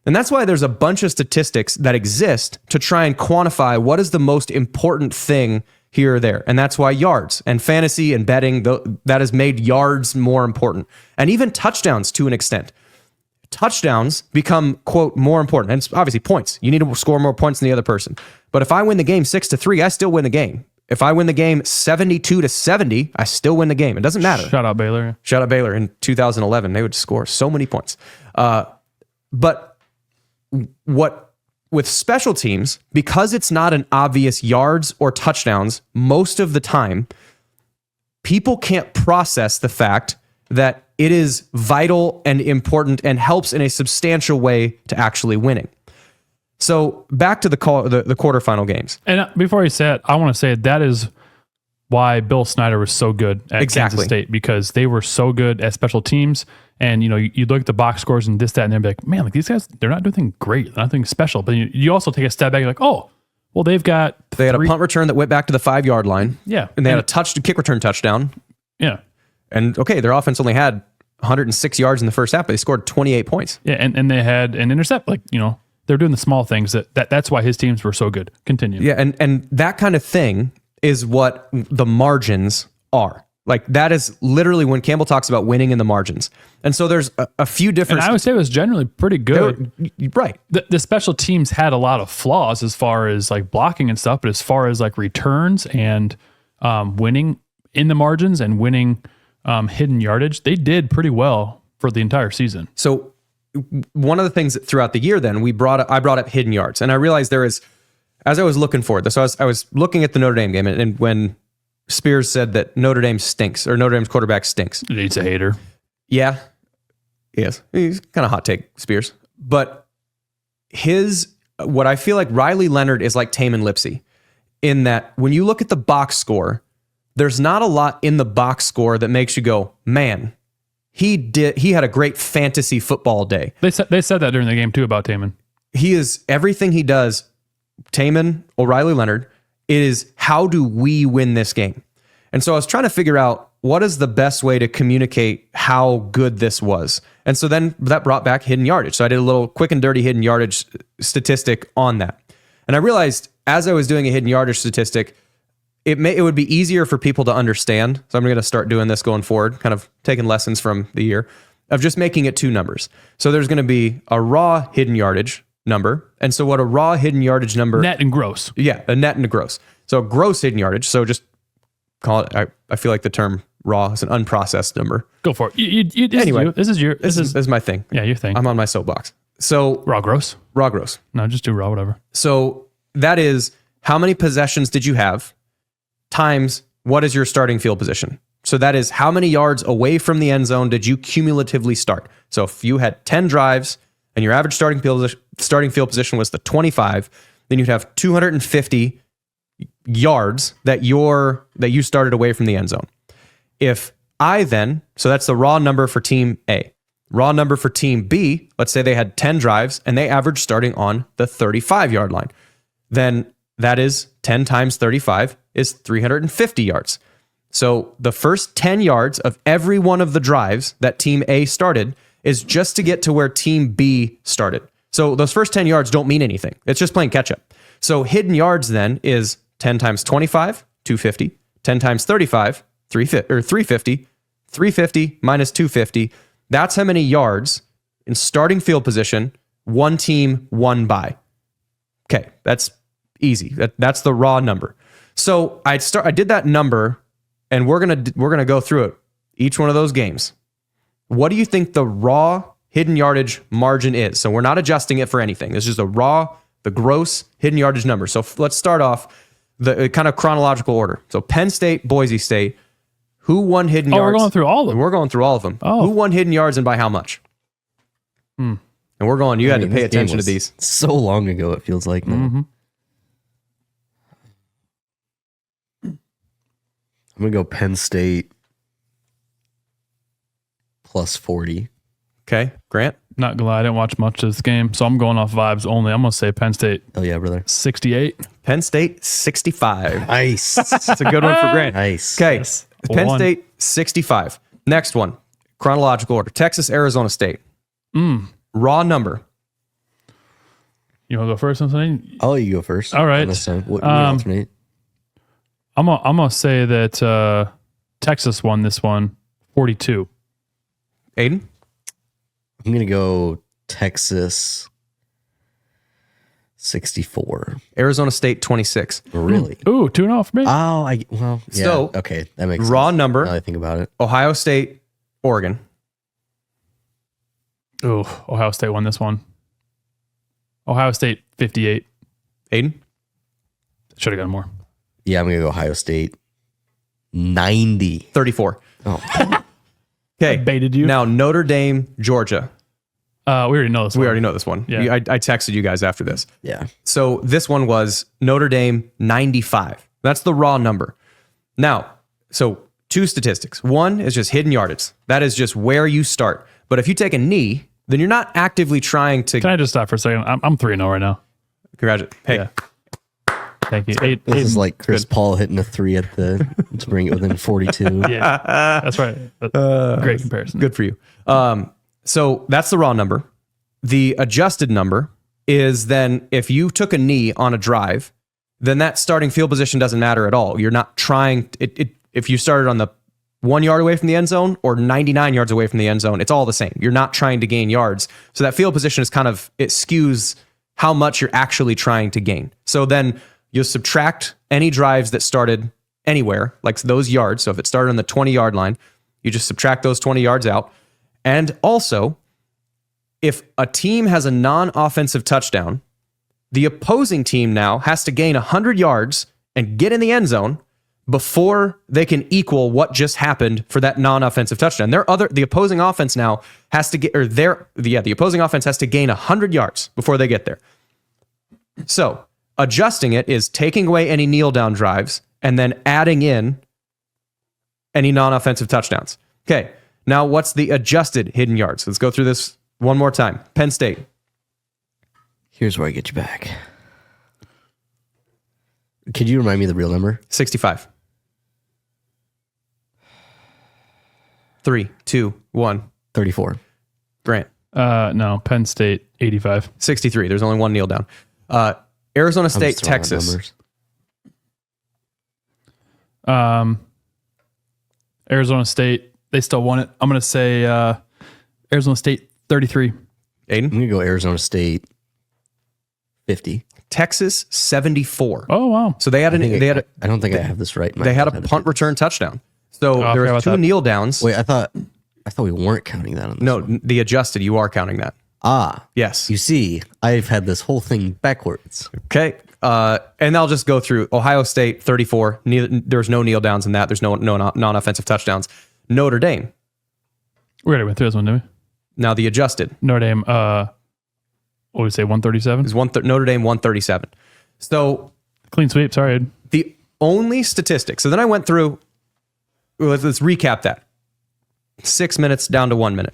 And that's why there's a bunch of statistics that exist to try and quantify what is the most important thing here or there. And that's why yards and fantasy and betting, that has made yards more important. And even touchdowns to an extent. Touchdowns become, quote, more important. And it's obviously points. You need to score more points than the other person. But if I win the game 6-3, I still win the game. If I win the game 72-70, I still win the game. It doesn't matter. Shout out Baylor. Shout out Baylor in 2011. They would score so many points. But with special teams, because it's not an obvious yards or touchdowns, most of the time, people can't process the fact that it is vital and important and helps in a substantial way to actually winning. So back to the quarterfinal games. And before you say it, I want to say that is why Bill Snyder was so good at Kansas State, because they were so good at special teams. And, you look at the box scores and this, that, and they're like, man, like these guys, they're not doing anything great. They're not doing special. But you also take a step back, you're like, oh, well, they had a punt return that went back to the 5-yard line. Yeah. And they had a kick return touchdown. Yeah. And okay, their offense only had 106 yards in the first half, but they scored 28 points. Yeah, and they had an intercept. They're doing the small things that's why his teams were so good. Continue. Yeah, and that kind of thing is what the margins are. Like that is literally when Campbell talks about winning in the margins. And so there's a few different. And I would say it was generally pretty good. Right. The special teams had a lot of flaws as far as like blocking and stuff, but as far as like returns and winning in the margins and winning hidden yardage, they did pretty well for the entire season. So one of the things throughout the year, then I brought up hidden yards, and I realized there is, as I was looking for this, so I was looking at the Notre Dame game, and when Spears said that Notre Dame stinks, or Notre Dame's quarterback stinks. He's a hater. Yeah, he is. He's kind of hot take, Spears. But what I feel like Riley Leonard is like Taman Lipsey, in that when you look at the box score, there's not a lot in the box score that makes you go, man, he had a great fantasy football day. They said that during the game too about Taman. He is everything he does. Taman, O'Reilly Leonard, is how do we win this game? And so I was trying to figure out what is the best way to communicate how good this was. And so then that brought back hidden yardage. So I did a little quick and dirty hidden yardage statistic on that. And I realized as I was doing a hidden yardage statistic, it would be easier for people to understand. So I'm going to start doing this going forward, kind of taking lessons from the year of just making it 2 numbers. So there's going to be a raw hidden yardage number. And so what a raw hidden yardage number... Net and gross. Yeah, a net and a gross. So gross hidden yardage, so just call it, I feel like the term raw is an unprocessed number. Go for it. Anyway, this is my thing. yeah, your thing. I'm on my soapbox. So Raw gross. raw gross. No, just do raw, whatever. So that is how many possessions did you have times what is your starting field position? So that is how many yards away from the end zone did you cumulatively start? So if you had 10 drives and your average starting field position was the 25, then you'd have 250 yards that you started away from the end zone. If I then, so that's the raw number for team A. Raw number for team B, let's say they had 10 drives and they averaged starting on the 35-yard line. Then that is 10 times 35 is 350 yards. So the first 10 yards of every one of the drives that team A started is just to get to where team B started. So those first 10 yards don't mean anything. It's just playing catch up. So hidden yards then is 10 times 25, 250, 10 times 35, 350, 350 minus 250. That's how many yards in starting field position one team won by. Okay, that's easy. That's the raw number. So I did that number, and we're gonna go through it, each one of those games. What do you think the raw hidden yardage margin is? So we're not adjusting it for anything. It's just the gross hidden yardage number. So let's start off the kind of chronological order. So Penn State, Boise State. Who won hidden yards? We're going through all of them. We're going through all of them. Oh. Who won hidden yards and by how much? And we're going, you had to pay attention to these. So long ago, it feels like. Mm-hmm. I'm going to go Penn State plus 40. Okay, Grant? Not gonna lie, I didn't watch much of this game, so I'm going off vibes only. I'm gonna say Penn State Oh, yeah, brother. 68. Penn State, 65. Nice. That's a good one for Grant. Nice. Okay, Yes. Penn One. State, 65. Next one, chronological order. Texas, Arizona State. Raw number. You wanna go first on something? I'll let you go first. All right. On this time. What, alternate? I'm gonna say that Texas won this one 42. Aiden? I'm going to go Texas 64. Arizona State, 26. Really? Ooh, 2-0 for me. Oh, yeah. So, Okay, that makes raw sense. number. Now that I think about it. Ohio State, Oregon. Ooh, Ohio State won this one. Ohio State 58. Aiden? Should have gotten more. Yeah, I'm going to go Ohio State 90. 34. Oh, Okay. I baited you. Now, Notre Dame, Georgia. We already know this one. We already know this one. Yeah. I texted you guys after this. yeah. So this one was Notre Dame 95. That's the raw number. Now, so two statistics. One is just hidden yardage. That is just where you start. But if you take a knee, then you're not actively trying to. Can I just stop for a second? I'm 3-0 right now. Congratulate. Hey, Yeah. Thank you. This is like Chris Paul hitting a 3 at the to bring it within 42. Yeah, that's right. Great comparison. good for you. So that's the raw number. The adjusted number is then if you took a knee on a drive, then that starting field position doesn't matter at all. You're not trying. If you started on the 1 yard away from the end zone or 99 yards away from the end zone, it's all the same. You're not trying to gain yards. So that field position is it skews how much you're actually trying to gain. So then you'll subtract any drives that started anywhere, like those yards. So if it started on the 20-yard line, you just subtract those 20 yards out. And also, if a team has a non-offensive touchdown, the opposing team now has to gain 100 yards and get in the end zone before they can equal what just happened for that non-offensive touchdown. The opposing offense now has to get, the opposing offense has to gain 100 yards before they get there. So adjusting it is taking away any kneel down drives and then adding in any non-offensive touchdowns. Okay, now what's the adjusted hidden yards? Let's go through this one more time. Penn State. Here's where I get you back. Could you remind me the real number? 65. 3, 2, 1. 34. Grant. No, Penn State 85. 63. There's only one kneel down. Arizona I'm State, just throwing out Texas. numbers. Arizona State, they still won it. I'm going to say Arizona State 33. Aiden. I'm going to go Arizona State 50. Texas 74. Oh wow. So they had I don't think I have this right. They had a punt return touchdown. So I there forgot were about 2 that. kneel downs. Wait, I thought we weren't counting that on this. No, the adjusted, you are counting that. Yes. You see, I've had this whole thing backwards. Okay. And I'll just go through Ohio State 34. There's no kneel downs in that. There's no non-offensive touchdowns. Notre Dame. We already went through this one, didn't we? Now the adjusted Notre Dame, what would we say, 137? is Notre Dame 137. So Clean sweep. Sorry, Ed. the only statistic. So then I went through. Let's recap that. 6 minutes down to 1 minute.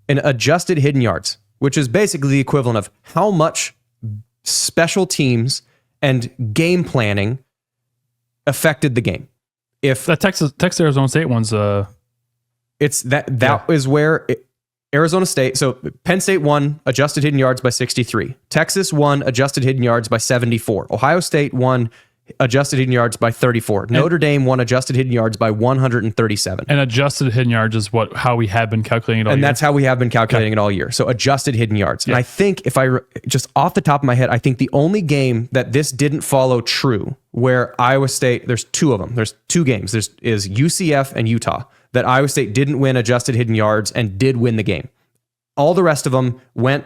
An adjusted hidden yards, which is basically the equivalent of how much special teams and game planning affected the game. If That Texas Arizona State one's it's that is where Arizona State, so Penn State won adjusted hidden yards by 63. Texas won adjusted hidden yards by 74. Ohio State won adjusted hidden yards by 34. Notre Dame won adjusted hidden yards by 137. and adjusted hidden yards is how we have been calculating it all And year. that's how we have been calculating it all year. So adjusted hidden yards. And I think if just off the top of my head, I think the only game that this didn't follow true where Iowa State, there's 2 of them. There's 2 games. Is UCF and Utah that Iowa State didn't win adjusted hidden yards and did win the game. All the rest of them went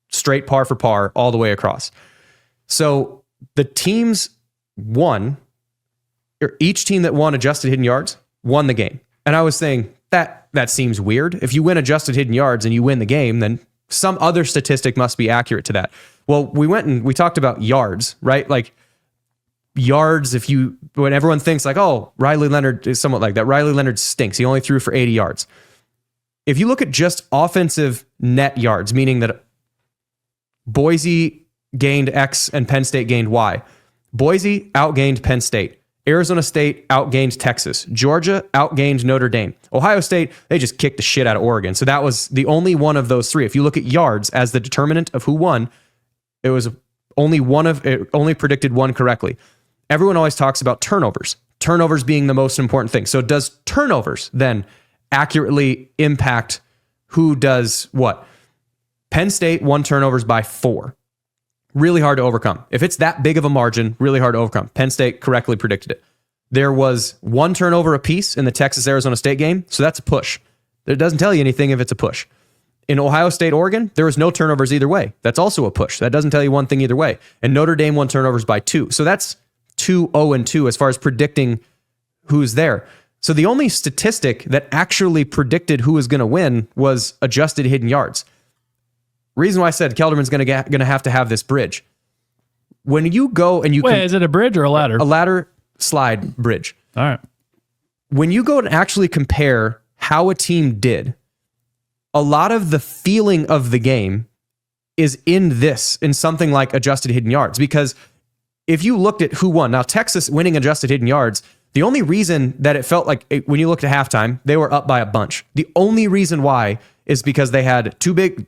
straight par for par all the way across. So the teams won, or each team that won adjusted hidden yards won the game. And I was saying that seems weird. If you win adjusted hidden yards and you win the game, then some other statistic must be accurate to that. Well, we went and we talked about yards, right? Like yards, when everyone thinks like, oh, Riley Leonard is somewhat like that. Riley Leonard stinks. He only threw for 80 yards. If you look at just offensive net yards, meaning that Boise gained X and Penn State gained Y. Boise outgained Penn State. Arizona State outgained Texas. Georgia outgained Notre Dame. Ohio State, they just kicked the shit out of Oregon. So that was the only one of those 3. If you look at yards as the determinant of who won, it was only predicted one correctly. Everyone always talks about turnovers being the most important thing. So does turnovers then accurately impact who does what? Penn State won turnovers by 4. Really hard to overcome. If it's that big of a margin, really hard to overcome. Penn State correctly predicted it. There was 1 turnover apiece in the Texas-Arizona State game, so that's a push. It doesn't tell you anything if it's a push. In Ohio State-Oregon, there was no turnovers either way. That's also a push. That doesn't tell you one thing either way. And Notre Dame won turnovers by 2. So that's 2-0-2 as far as predicting who's there. So the only statistic that actually predicted who was going to win was adjusted hidden yards. Reason why I said Kelderman's going to have this bridge. When you go and Wait, is it a bridge or a ladder? A ladder slide bridge. All right. When you go and actually compare how a team did, a lot of the feeling of the game is in something like adjusted hidden yards. Because if you looked at who won, now Texas winning adjusted hidden yards, the only reason that it felt like when you looked at halftime, they were up by a bunch. The only reason why is because they had two big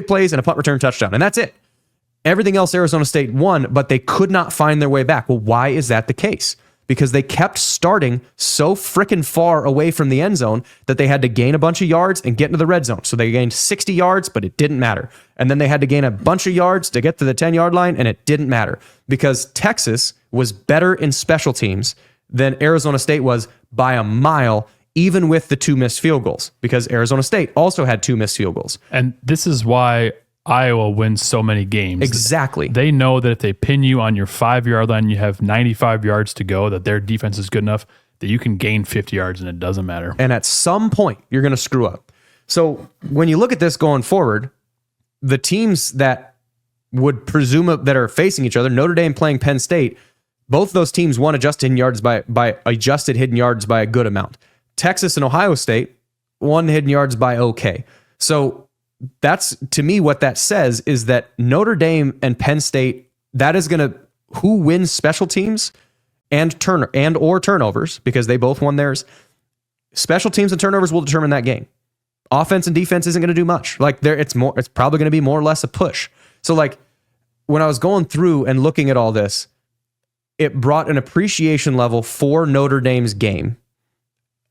plays and a punt return touchdown. And that's it. Everything else Arizona State won, but they could not find their way back. Well, why is that the case? Because they kept starting so freaking far away from the end zone that they had to gain a bunch of yards and get into the red zone. So they gained 60 yards, but it didn't matter. And then they had to gain a bunch of yards to get to the 10-yard line, and it didn't matter because Texas was better in special teams than Arizona State was by a mile, even with the 2 missed field goals, because Arizona State also had 2 missed field goals. And this is why Iowa wins so many games. Exactly. They know that if they pin you on your 5-yard line, you have 95 yards to go, that their defense is good enough that you can gain 50 yards and it doesn't matter. And at some point, you're going to screw up. So when you look at this going forward, the teams that would presume that are facing each other, Notre Dame playing Penn State, both those teams won adjusted hidden yards by adjusted hidden yards by a good amount. Texas and Ohio State won hidden yards by okay. So that's, to me, what that says is that Notre Dame and Penn State, that is going to, who wins special teams and or turnovers, because they both won theirs. Special teams and turnovers will determine that game. Offense and defense isn't going to do much. Like it's probably going to be more or less a push. So like when I was going through and looking at all this, it brought an appreciation level for Notre Dame's game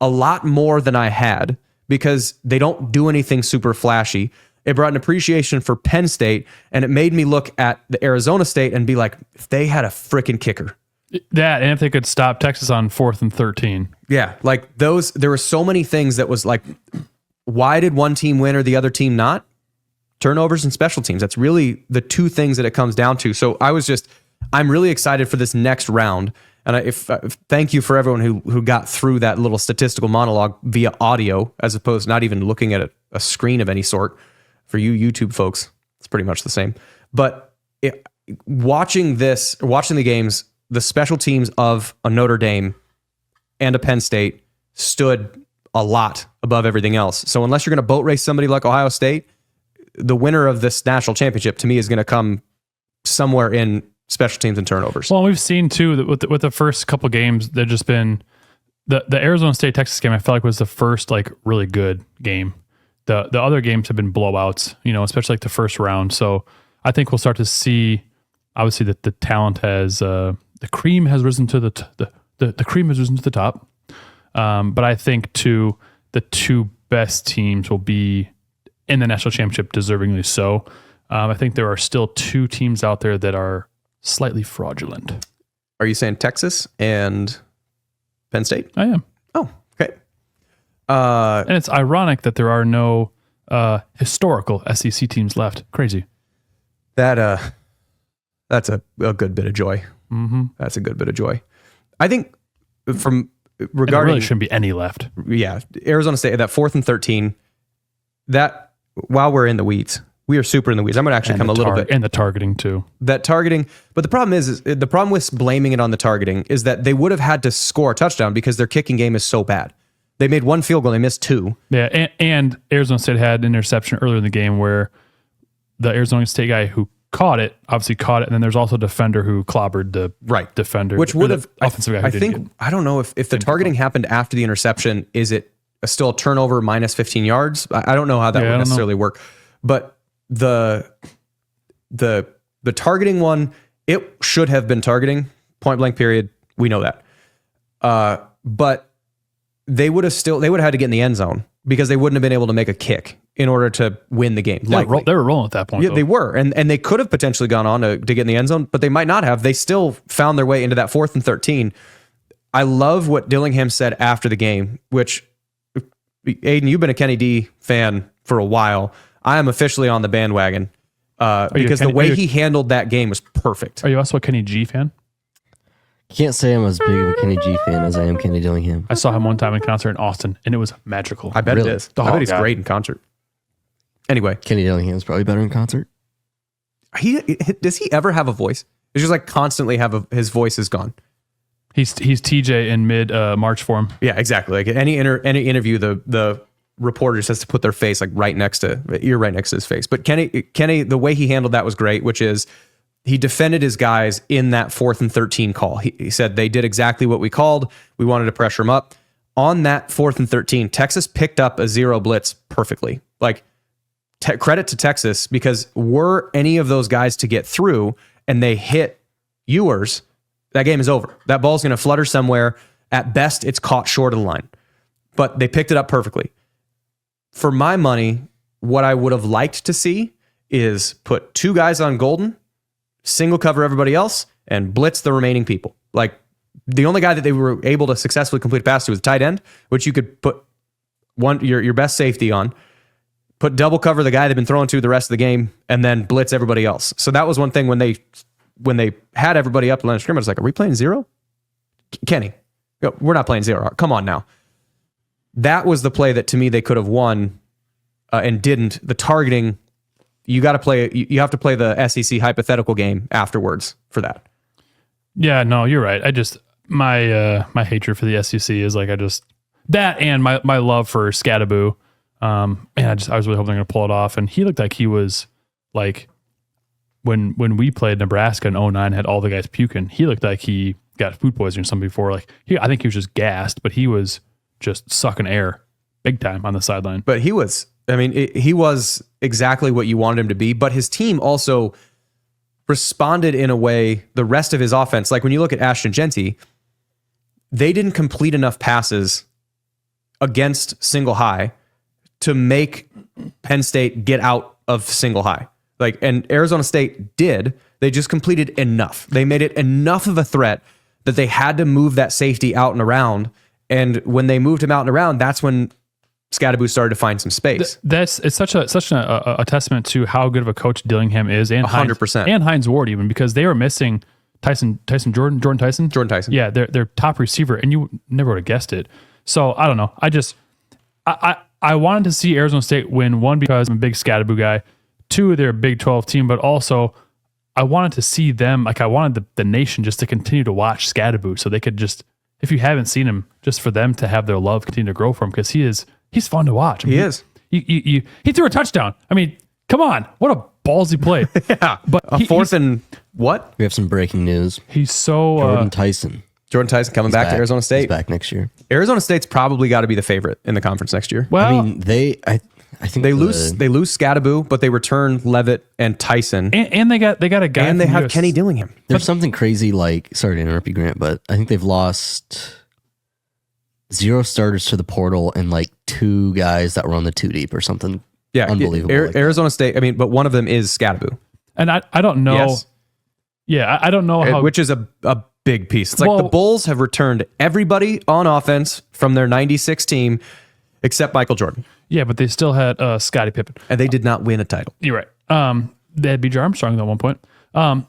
a lot more than I had, because they don't do anything super flashy. It brought an appreciation for Penn State, and it made me look at the Arizona State and be like, if they had a freaking kicker. That, and if they could stop Texas on 4th and 13. Yeah, like those, there were so many things that was like, why did one team win or the other team not? Turnovers and special teams. That's really the two things that it comes down to. So I'm really excited for this next round. And thank you for everyone who got through that little statistical monologue via audio, as opposed to not even looking at a screen of any sort. For you YouTube folks, it's pretty much the same. But watching the games, the special teams of a Notre Dame and a Penn State stood a lot above everything else. So unless you're going to boat race somebody like Ohio State, the winner of this national championship to me is going to come somewhere in special teams and turnovers. Well, we've seen too that with the first couple games, they've just been the Arizona State Texas game. I felt like was the first like really good game. The other games have been blowouts, especially like the first round. So I think we'll start to see, obviously, that the talent has the cream has risen to the cream has risen to the top. But I think too the two best teams will be in the national championship, deservingly so. I think there are still two teams out there that are slightly fraudulent. Are you saying Texas and Penn State? I am. Oh, okay. And it's ironic that there are no historical SEC teams left. Crazy. That's a good bit of joy. Mm-hmm. That's a good bit of joy. I think regarding, there really shouldn't be any left. Yeah, Arizona State, that 4th and 13, that while we're in the weeds, we are super in the weeds. I'm going to actually come a little bit. And the targeting too. That targeting, but the problem is the problem with blaming it on the targeting is that they would have had to score a touchdown because their kicking game is so bad. They made one field goal, they missed two. Yeah, and Arizona State had an interception earlier in the game where the Arizona State guy who caught it, and then there's also a defender who clobbered the defender. Which would have, offensive guy. I don't know if the targeting happened after the interception, is it still a turnover minus 15 yards? I don't know how that would necessarily work. But the targeting one, it should have been targeting, point blank period. We know that. But they would have had to get in the end zone because they wouldn't have been able to make a kick in order to win the game. They were rolling at that point. Yeah, they were. And they could have potentially gone on to get in the end zone, but they might not have. They still found their way into that 4th and 13. I love what Dillingham said after the game, which, Aiden, you've been a Kenny D fan for a while. I am officially on the bandwagon because the way he handled that game was perfect. Are you also a Kenny G fan? Can't say I'm as big of a Kenny G fan as I am Kenny Dillingham. I saw him one time in concert in Austin, and it was magical. I bet it is. I bet he's great in concert. Anyway, Kenny Dillingham's probably better in concert. Does he ever have a voice? It's just like constantly his voice is gone. He's TJ in mid March for him. Yeah, exactly. Like any interview, the reporter just has to put their face like right next to his face. But Kenny, the way he handled that was great, which is he defended his guys in that 4th and 13 call. He said they did exactly what we called. We wanted to pressure them up. On that 4th and 13, Texas picked up a zero blitz perfectly. Like, credit to Texas, because were any of those guys to get through and they hit Ewers, that game is over. That ball's going to flutter somewhere. At best, it's caught short of the line. But they picked it up perfectly. For my money, what I would have liked to see is put two guys on Golden, single cover everybody else, and blitz the remaining people. Like, the only guy that they were able to successfully complete a pass to was tight end, which you could put your best safety on, put double cover the guy they've been throwing to the rest of the game, and then blitz everybody else. So that was one thing when they had everybody up to line of scrimmage, like, are we playing zero? Kenny, we're not playing zero. Come on now. That was the play that to me they could have won and didn't. The targeting, you have to play the SEC hypothetical game afterwards for that. Yeah, no, you're right. I just my hatred for the SEC is like that and my love for Scadaboo. And I was really hoping they're gonna pull it off. And he looked like he was like when we played Nebraska in 2009, had all the guys puking. He looked like he got food poisoning or something before. Like I think he was just gassed, but he was just sucking air big time on the sideline. But he was exactly what you wanted him to be. But his team also responded in a way, the rest of his offense, like when you look at Ashton Genty, they didn't complete enough passes against single high to make Penn State get out of single high. Like, and Arizona State did. They just completed enough. They made it enough of a threat that they had to move that safety out and around. And when they moved him out and around, that's when Scadaboo started to find some space. It's such a testament to how good of a coach Dillingham is, and 100%. and Hines Ward, even, because they were missing Jordan Tyson. Yeah, their top receiver, and you never would have guessed it. So I don't know. I wanted to see Arizona State win, one, because I'm a big Scadaboo guy. Two, they're a Big 12 team, but also I wanted to see them, like I wanted the nation just to continue to watch Scadaboo, so they could just, if you haven't seen him, just for them to have their love continue to grow from him, because he's fun to watch. I mean, He is. He threw a touchdown. I mean, come on, what a ballsy play. Yeah, but a fourth and what? We have some breaking news. He's so Jordan Tyson. Jordan Tyson coming back to Arizona State. He's back next year. Arizona State's probably got to be the favorite in the conference next year. well. I mean, I think They lose Scadaboo, but they return Levitt and Tyson, and they got a guy, and they from have US Kenny Dillingham. There's something crazy, like, sorry to interrupt you, Grant, but I think they've lost 0 starters to the portal and like 2 guys that were on the 2 deep or something. Yeah, Unbelievable. Arizona State. I mean, but one of them is Scadaboo. And I don't know. Yes. Yeah, I don't know how. Which is a big piece. It's like the Bulls have returned everybody on offense from their 96 team except Michael Jordan. Yeah, but they still had Scottie Pippen. And they did not win a title. You're right. They had B.J. Armstrong at one point. But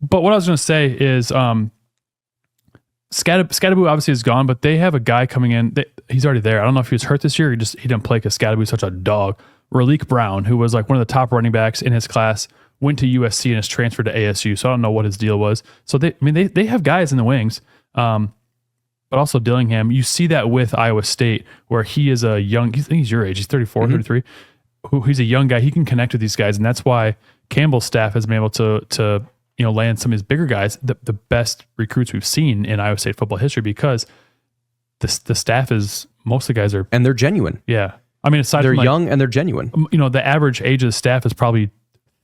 what I was going to say is Scadaboo obviously is gone, but they have a guy coming in. He's already there. I don't know if he was hurt this year. He didn't play because Scadaboo is such a dog. Raleek Brown, who was like one of the top running backs in his class, went to USC and is transferred to ASU. So I don't know what his deal was. So they have guys in the wings. But also Dillingham, you see that with Iowa State, where he is I think he's your age. He's 34, 33. He's a young guy. He can connect with these guys. And that's why Campbell's staff has been able to land some of his bigger guys, the best recruits we've seen in Iowa State football history, because the staff is, most of the guys are. And they're genuine. Yeah. I mean, aside they're from young and they're genuine. The average age of the staff is probably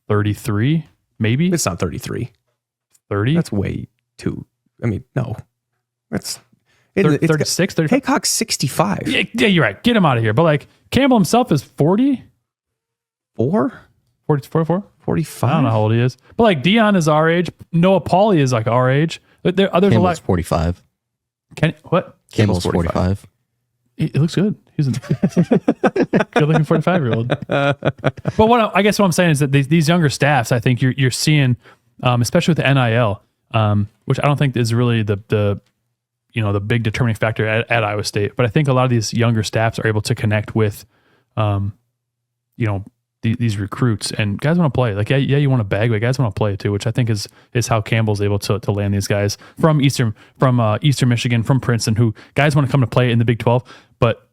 33, maybe. It's not 33. 30? That's way too. I mean, no. It's 36, 35. Haycock's 65. Yeah, you're right. Get him out of here. But like Campbell himself is 40? 44? 45? I don't know how old he is. But like Dion is our age. Noah Pauly is like our age. There's Campbell's a lot. 45. What? Campbell's 45. He looks good. He's a good looking 45-year-old. But I guess what I'm saying is that these younger staffs, I think you're seeing, especially with the NIL, which I don't think is really the big determining factor at Iowa State. But I think a lot of these younger staffs are able to connect with, these recruits, and guys want to play. Like, yeah, you want to bag, but guys want to play too, which I think is how Campbell's able to land these guys from Eastern Michigan, from Princeton, who guys want to come to play in the Big 12. But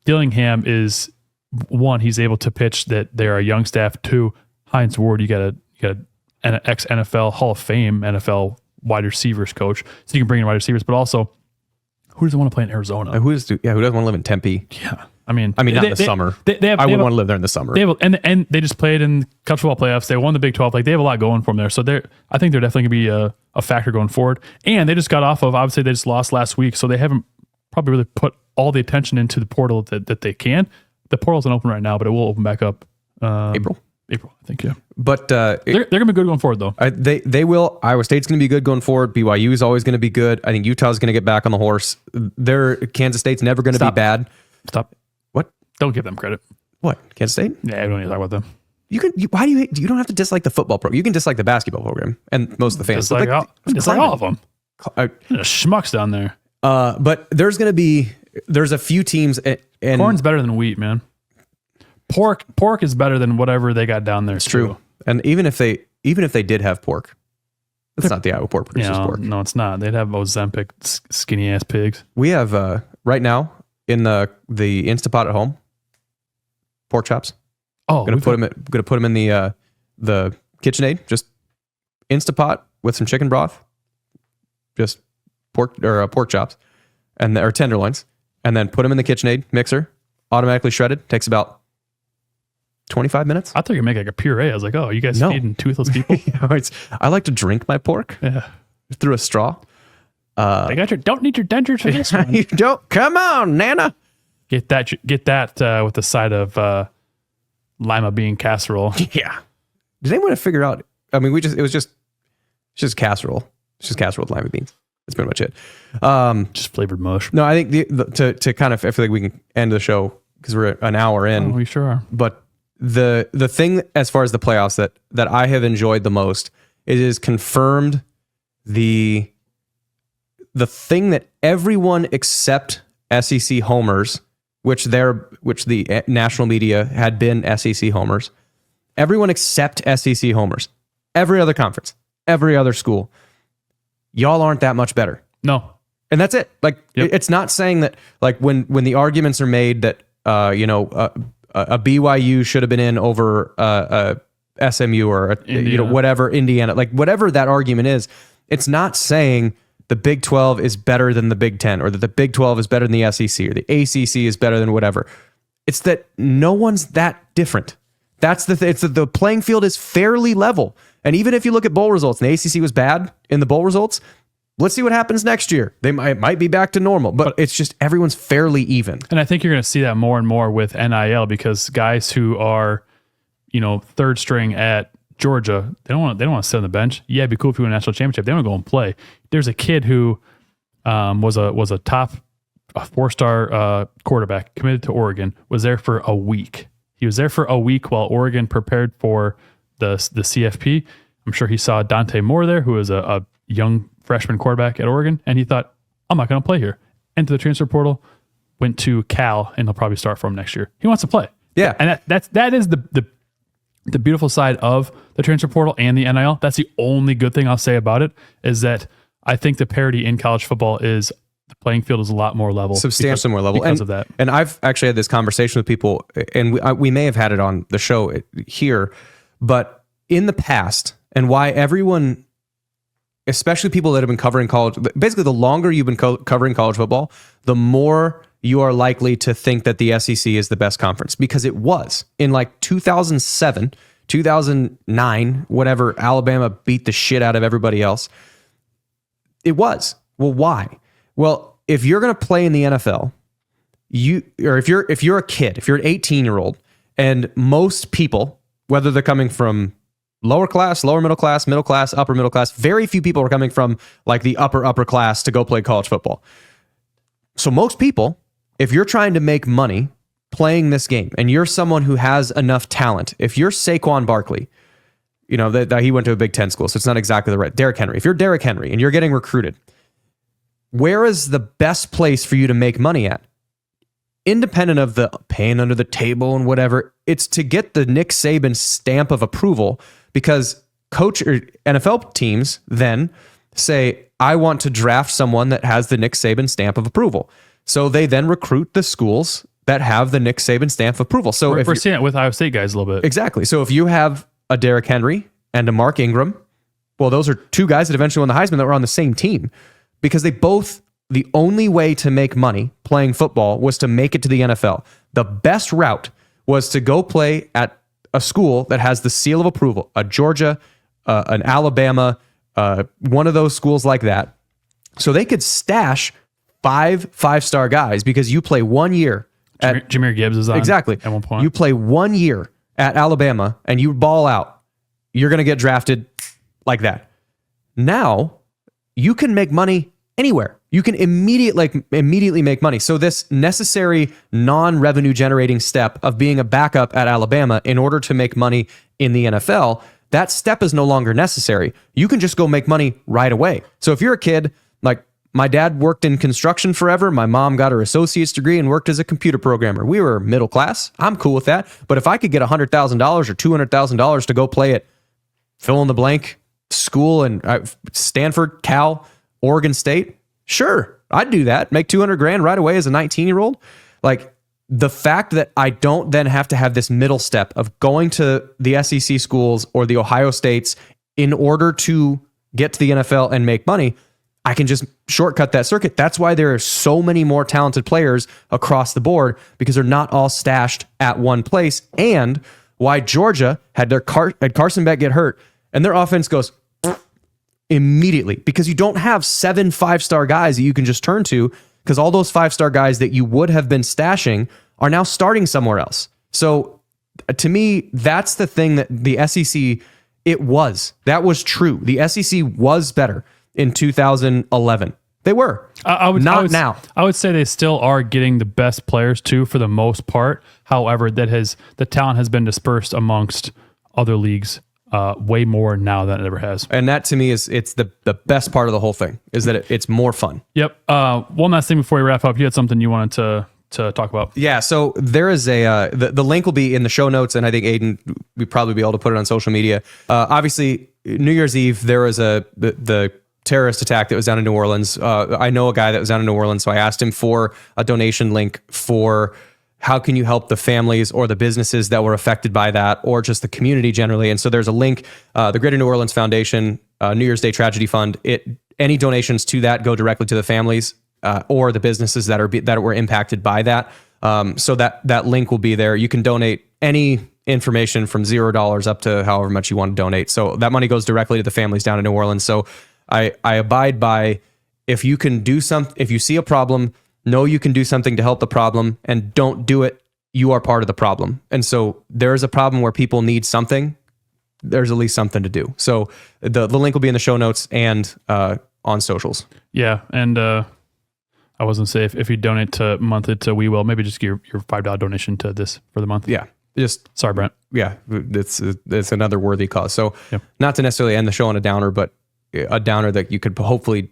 Dillingham is, one, he's able to pitch that they are a young staff. Two, Hines Ward, you got an ex-NFL Hall of Fame NFL wide receivers coach, so you can bring in wide receivers. But also, who doesn't want to play in Arizona? Who doesn't want to live in Tempe? Yeah. I mean, not in the summer. I wouldn't want to live there in the summer. And they just played in college football playoffs. They won the Big 12. Like, they have a lot going for them there. So I think they're definitely going to be a factor going forward. And they just got off of, obviously they just lost last week, so they haven't probably really put all the attention into the portal that they can. The portal's not open right now, but it will open back up April, I think, yeah. But they're going to be good going forward, though. They will. Iowa State's going to be good going forward. BYU is always going to be good. I think Utah's going to get back on the horse. Kansas State's never going to be bad. Stop. What? Don't give them credit. What? Kansas State? Yeah, I don't need to talk about them. Why do you don't have to dislike the football program. You can dislike the basketball program and most of the fans. Dislike all of them. Schmucks down there. But there's a few teams. And corn's better than wheat, man. Pork is better than whatever they got down there. It's true. And even if they did have pork, that's not the Iowa pork produces pork. No, it's not. They'd have Ozempic skinny ass pigs. We have right now in the Instapot at home pork chops. Oh, gonna put them in the KitchenAid. Just Instapot with some chicken broth, just pork chops or tenderloins, and then put them in the KitchenAid mixer. Automatically shredded. Takes about 25 minutes. I thought you were making like a puree. I was like, oh, you guys feeding toothless people? I like to drink my pork through a straw. Don't need your dentures for this one. You don't. Come on, Nana. Get that with the side of lima bean casserole. Yeah. Did anyone figure out? I mean, it was just casserole. It's just casserole with lima beans. That's pretty much it. Just flavored mush. No, I think to kind of, I feel like we can end the show because we're an hour in. Oh, we sure are. But the thing as far as the playoffs that I have enjoyed the most, it is confirmed the thing that everyone except SEC homers, which the national media had been SEC homers, everyone except SEC homers, every other conference, every other school, y'all aren't that much better. No. And that's it. Like, Yep. It's not saying that, like, when the arguments are made that, a BYU should have been in over SMU or whatever, Indiana, like whatever that argument is, it's not saying the Big 12 is better than the Big 10 or that the Big 12 is better than the SEC or the ACC is better than whatever. It's that no one's that different. That's the thing. It's that the playing field is fairly level. And even if you look at bowl results and the ACC was bad in the bowl results, let's see what happens next year. They might be back to normal, but it's just everyone's fairly even. And I think you're going to see that more and more with NIL because guys who are, third string at Georgia, they don't want to sit on the bench. Yeah, it'd be cool if you win a national championship. They want to go and play. There's a kid who was a top 4-star quarterback, committed to Oregon, was there for a week. He was there for a week while Oregon prepared for the CFP. I'm sure he saw Dante Moore there, who was a young freshman quarterback at Oregon, and he thought, I'm not going to play here. Entered the transfer portal, went to Cal, and he'll probably start for him next year. He wants to play. Yeah. And that is the beautiful side of the transfer portal and the NIL. That's the only good thing I'll say about it, is that I think the parity in college football is the playing field is a lot more level. Substantially more level. Because of that. And I've actually had this conversation with people, and we may have had it on the show here, but in the past, and why everyone, especially people that have been covering college, basically the longer you've been covering college football, the more you are likely to think that the SEC is the best conference, because it was in like 2007, 2009, whatever, Alabama beat the shit out of everybody else. It was. Well, why? Well, if you're going to play in the NFL, if you're a kid, if you're an 18-year-old, and most people, whether they're coming from lower class, lower middle class, upper middle class, very few people are coming from like the upper class to go play college football. So most people, if you're trying to make money playing this game and you're someone who has enough talent, if you're Saquon Barkley, that he went to a Big Ten school, so it's not exactly the right. Derrick Henry. If you're Derrick Henry and you're getting recruited, where is the best place for you to make money at? Independent of the paying under the table and whatever, it's to get the Nick Saban stamp of approval, because coach or NFL teams then say, I want to draft someone that has the Nick Saban stamp of approval. So they then recruit the schools that have the Nick Saban stamp of approval. So we're seeing it with Iowa State guys a little bit. Exactly. So if you have a Derrick Henry and a Mark Ingram, well, those are two guys that eventually won the Heisman that were on the same team, because they both, the only way to make money playing football was to make it to the NFL. The best route was to go play at a school that has the seal of approval, a Georgia, an Alabama, one of those schools like that. So they could stash five-star guys, because you play 1 year. Jahmyr Gibbs is on. Exactly. At one point. You play 1 year at Alabama and you ball out. You're going to get drafted like that. Now, you can make money anywhere. You can immediately make money. So this necessary non-revenue generating step of being a backup at Alabama in order to make money in the NFL, that step is no longer necessary. You can just go make money right away. So if you're a kid, like my dad worked in construction forever, my mom got her associate's degree and worked as a computer programmer. We were middle class. I'm cool with that. But if I could get $100,000 or $200,000 to go play at fill in the blank school in Stanford, Cal, Oregon State, sure, I'd do that. Make $200,000 right away as a 19-year-old. Like, the fact that I don't then have to have this middle step of going to the SEC schools or the Ohio States in order to get to the NFL and make money, I can just shortcut that circuit. That's why there are so many more talented players across the board, because they're not all stashed at one place, and why Georgia had Carson Beck get hurt and their offense goes immediately, because you don't have 7 5-star guys that you can just turn to, because all those 5-star guys that you would have been stashing are now starting somewhere else. So to me, that's the thing that the SEC, that was true. The SEC was better in 2011. They were. Now. I would say they still are getting the best players too, for the most part. However, the talent has been dispersed amongst other leagues way more now than it ever has. And that to me it's the best part of the whole thing, is that it's more fun. Yep. One last thing before we wrap up, you had something you wanted to talk about. Yeah. So there is the link will be in the show notes, and I think Aiden, we'd probably be able to put it on social media. Obviously, New Year's Eve, there was the terrorist attack that was down in New Orleans. I know a guy that was down in New Orleans, so I asked him for a donation link for how can you help the families or the businesses that were affected by that, or just the community generally. And so there's a link, the Greater New Orleans Foundation, New Year's Day Tragedy Fund. Any donations to that go directly to the families or the businesses that were impacted by that. So that link will be there. You can donate any information from $0 up to however much you want to donate. So that money goes directly to the families down in New Orleans. So I abide by, if you can do if you see a problem, know you can do something to help the problem, and don't do it, you are part of the problem. And so there's a problem where people need something, there's at least something to do. So the link will be in the show notes and on socials. Yeah. And I was going to say, if you donate to monthly to We Will, maybe just give your $5 donation to this for the month. Yeah. Sorry, Brent. Yeah. It's another worthy cause. So not to necessarily end the show on a downer, but a downer that you could hopefully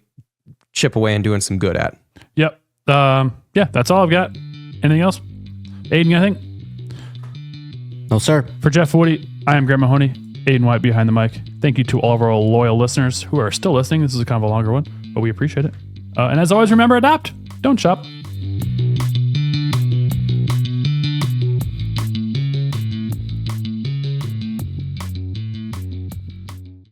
chip away and doing some good at. Yep. That's all I've got. Anything else? Aiden, I think? No, sir. For Jeff Woody, I am Grant Mahoney. Aiden White behind the mic. Thank you to all of our loyal listeners who are still listening. This is a kind of a longer one, but we appreciate it. And as always, remember, adopt, don't shop.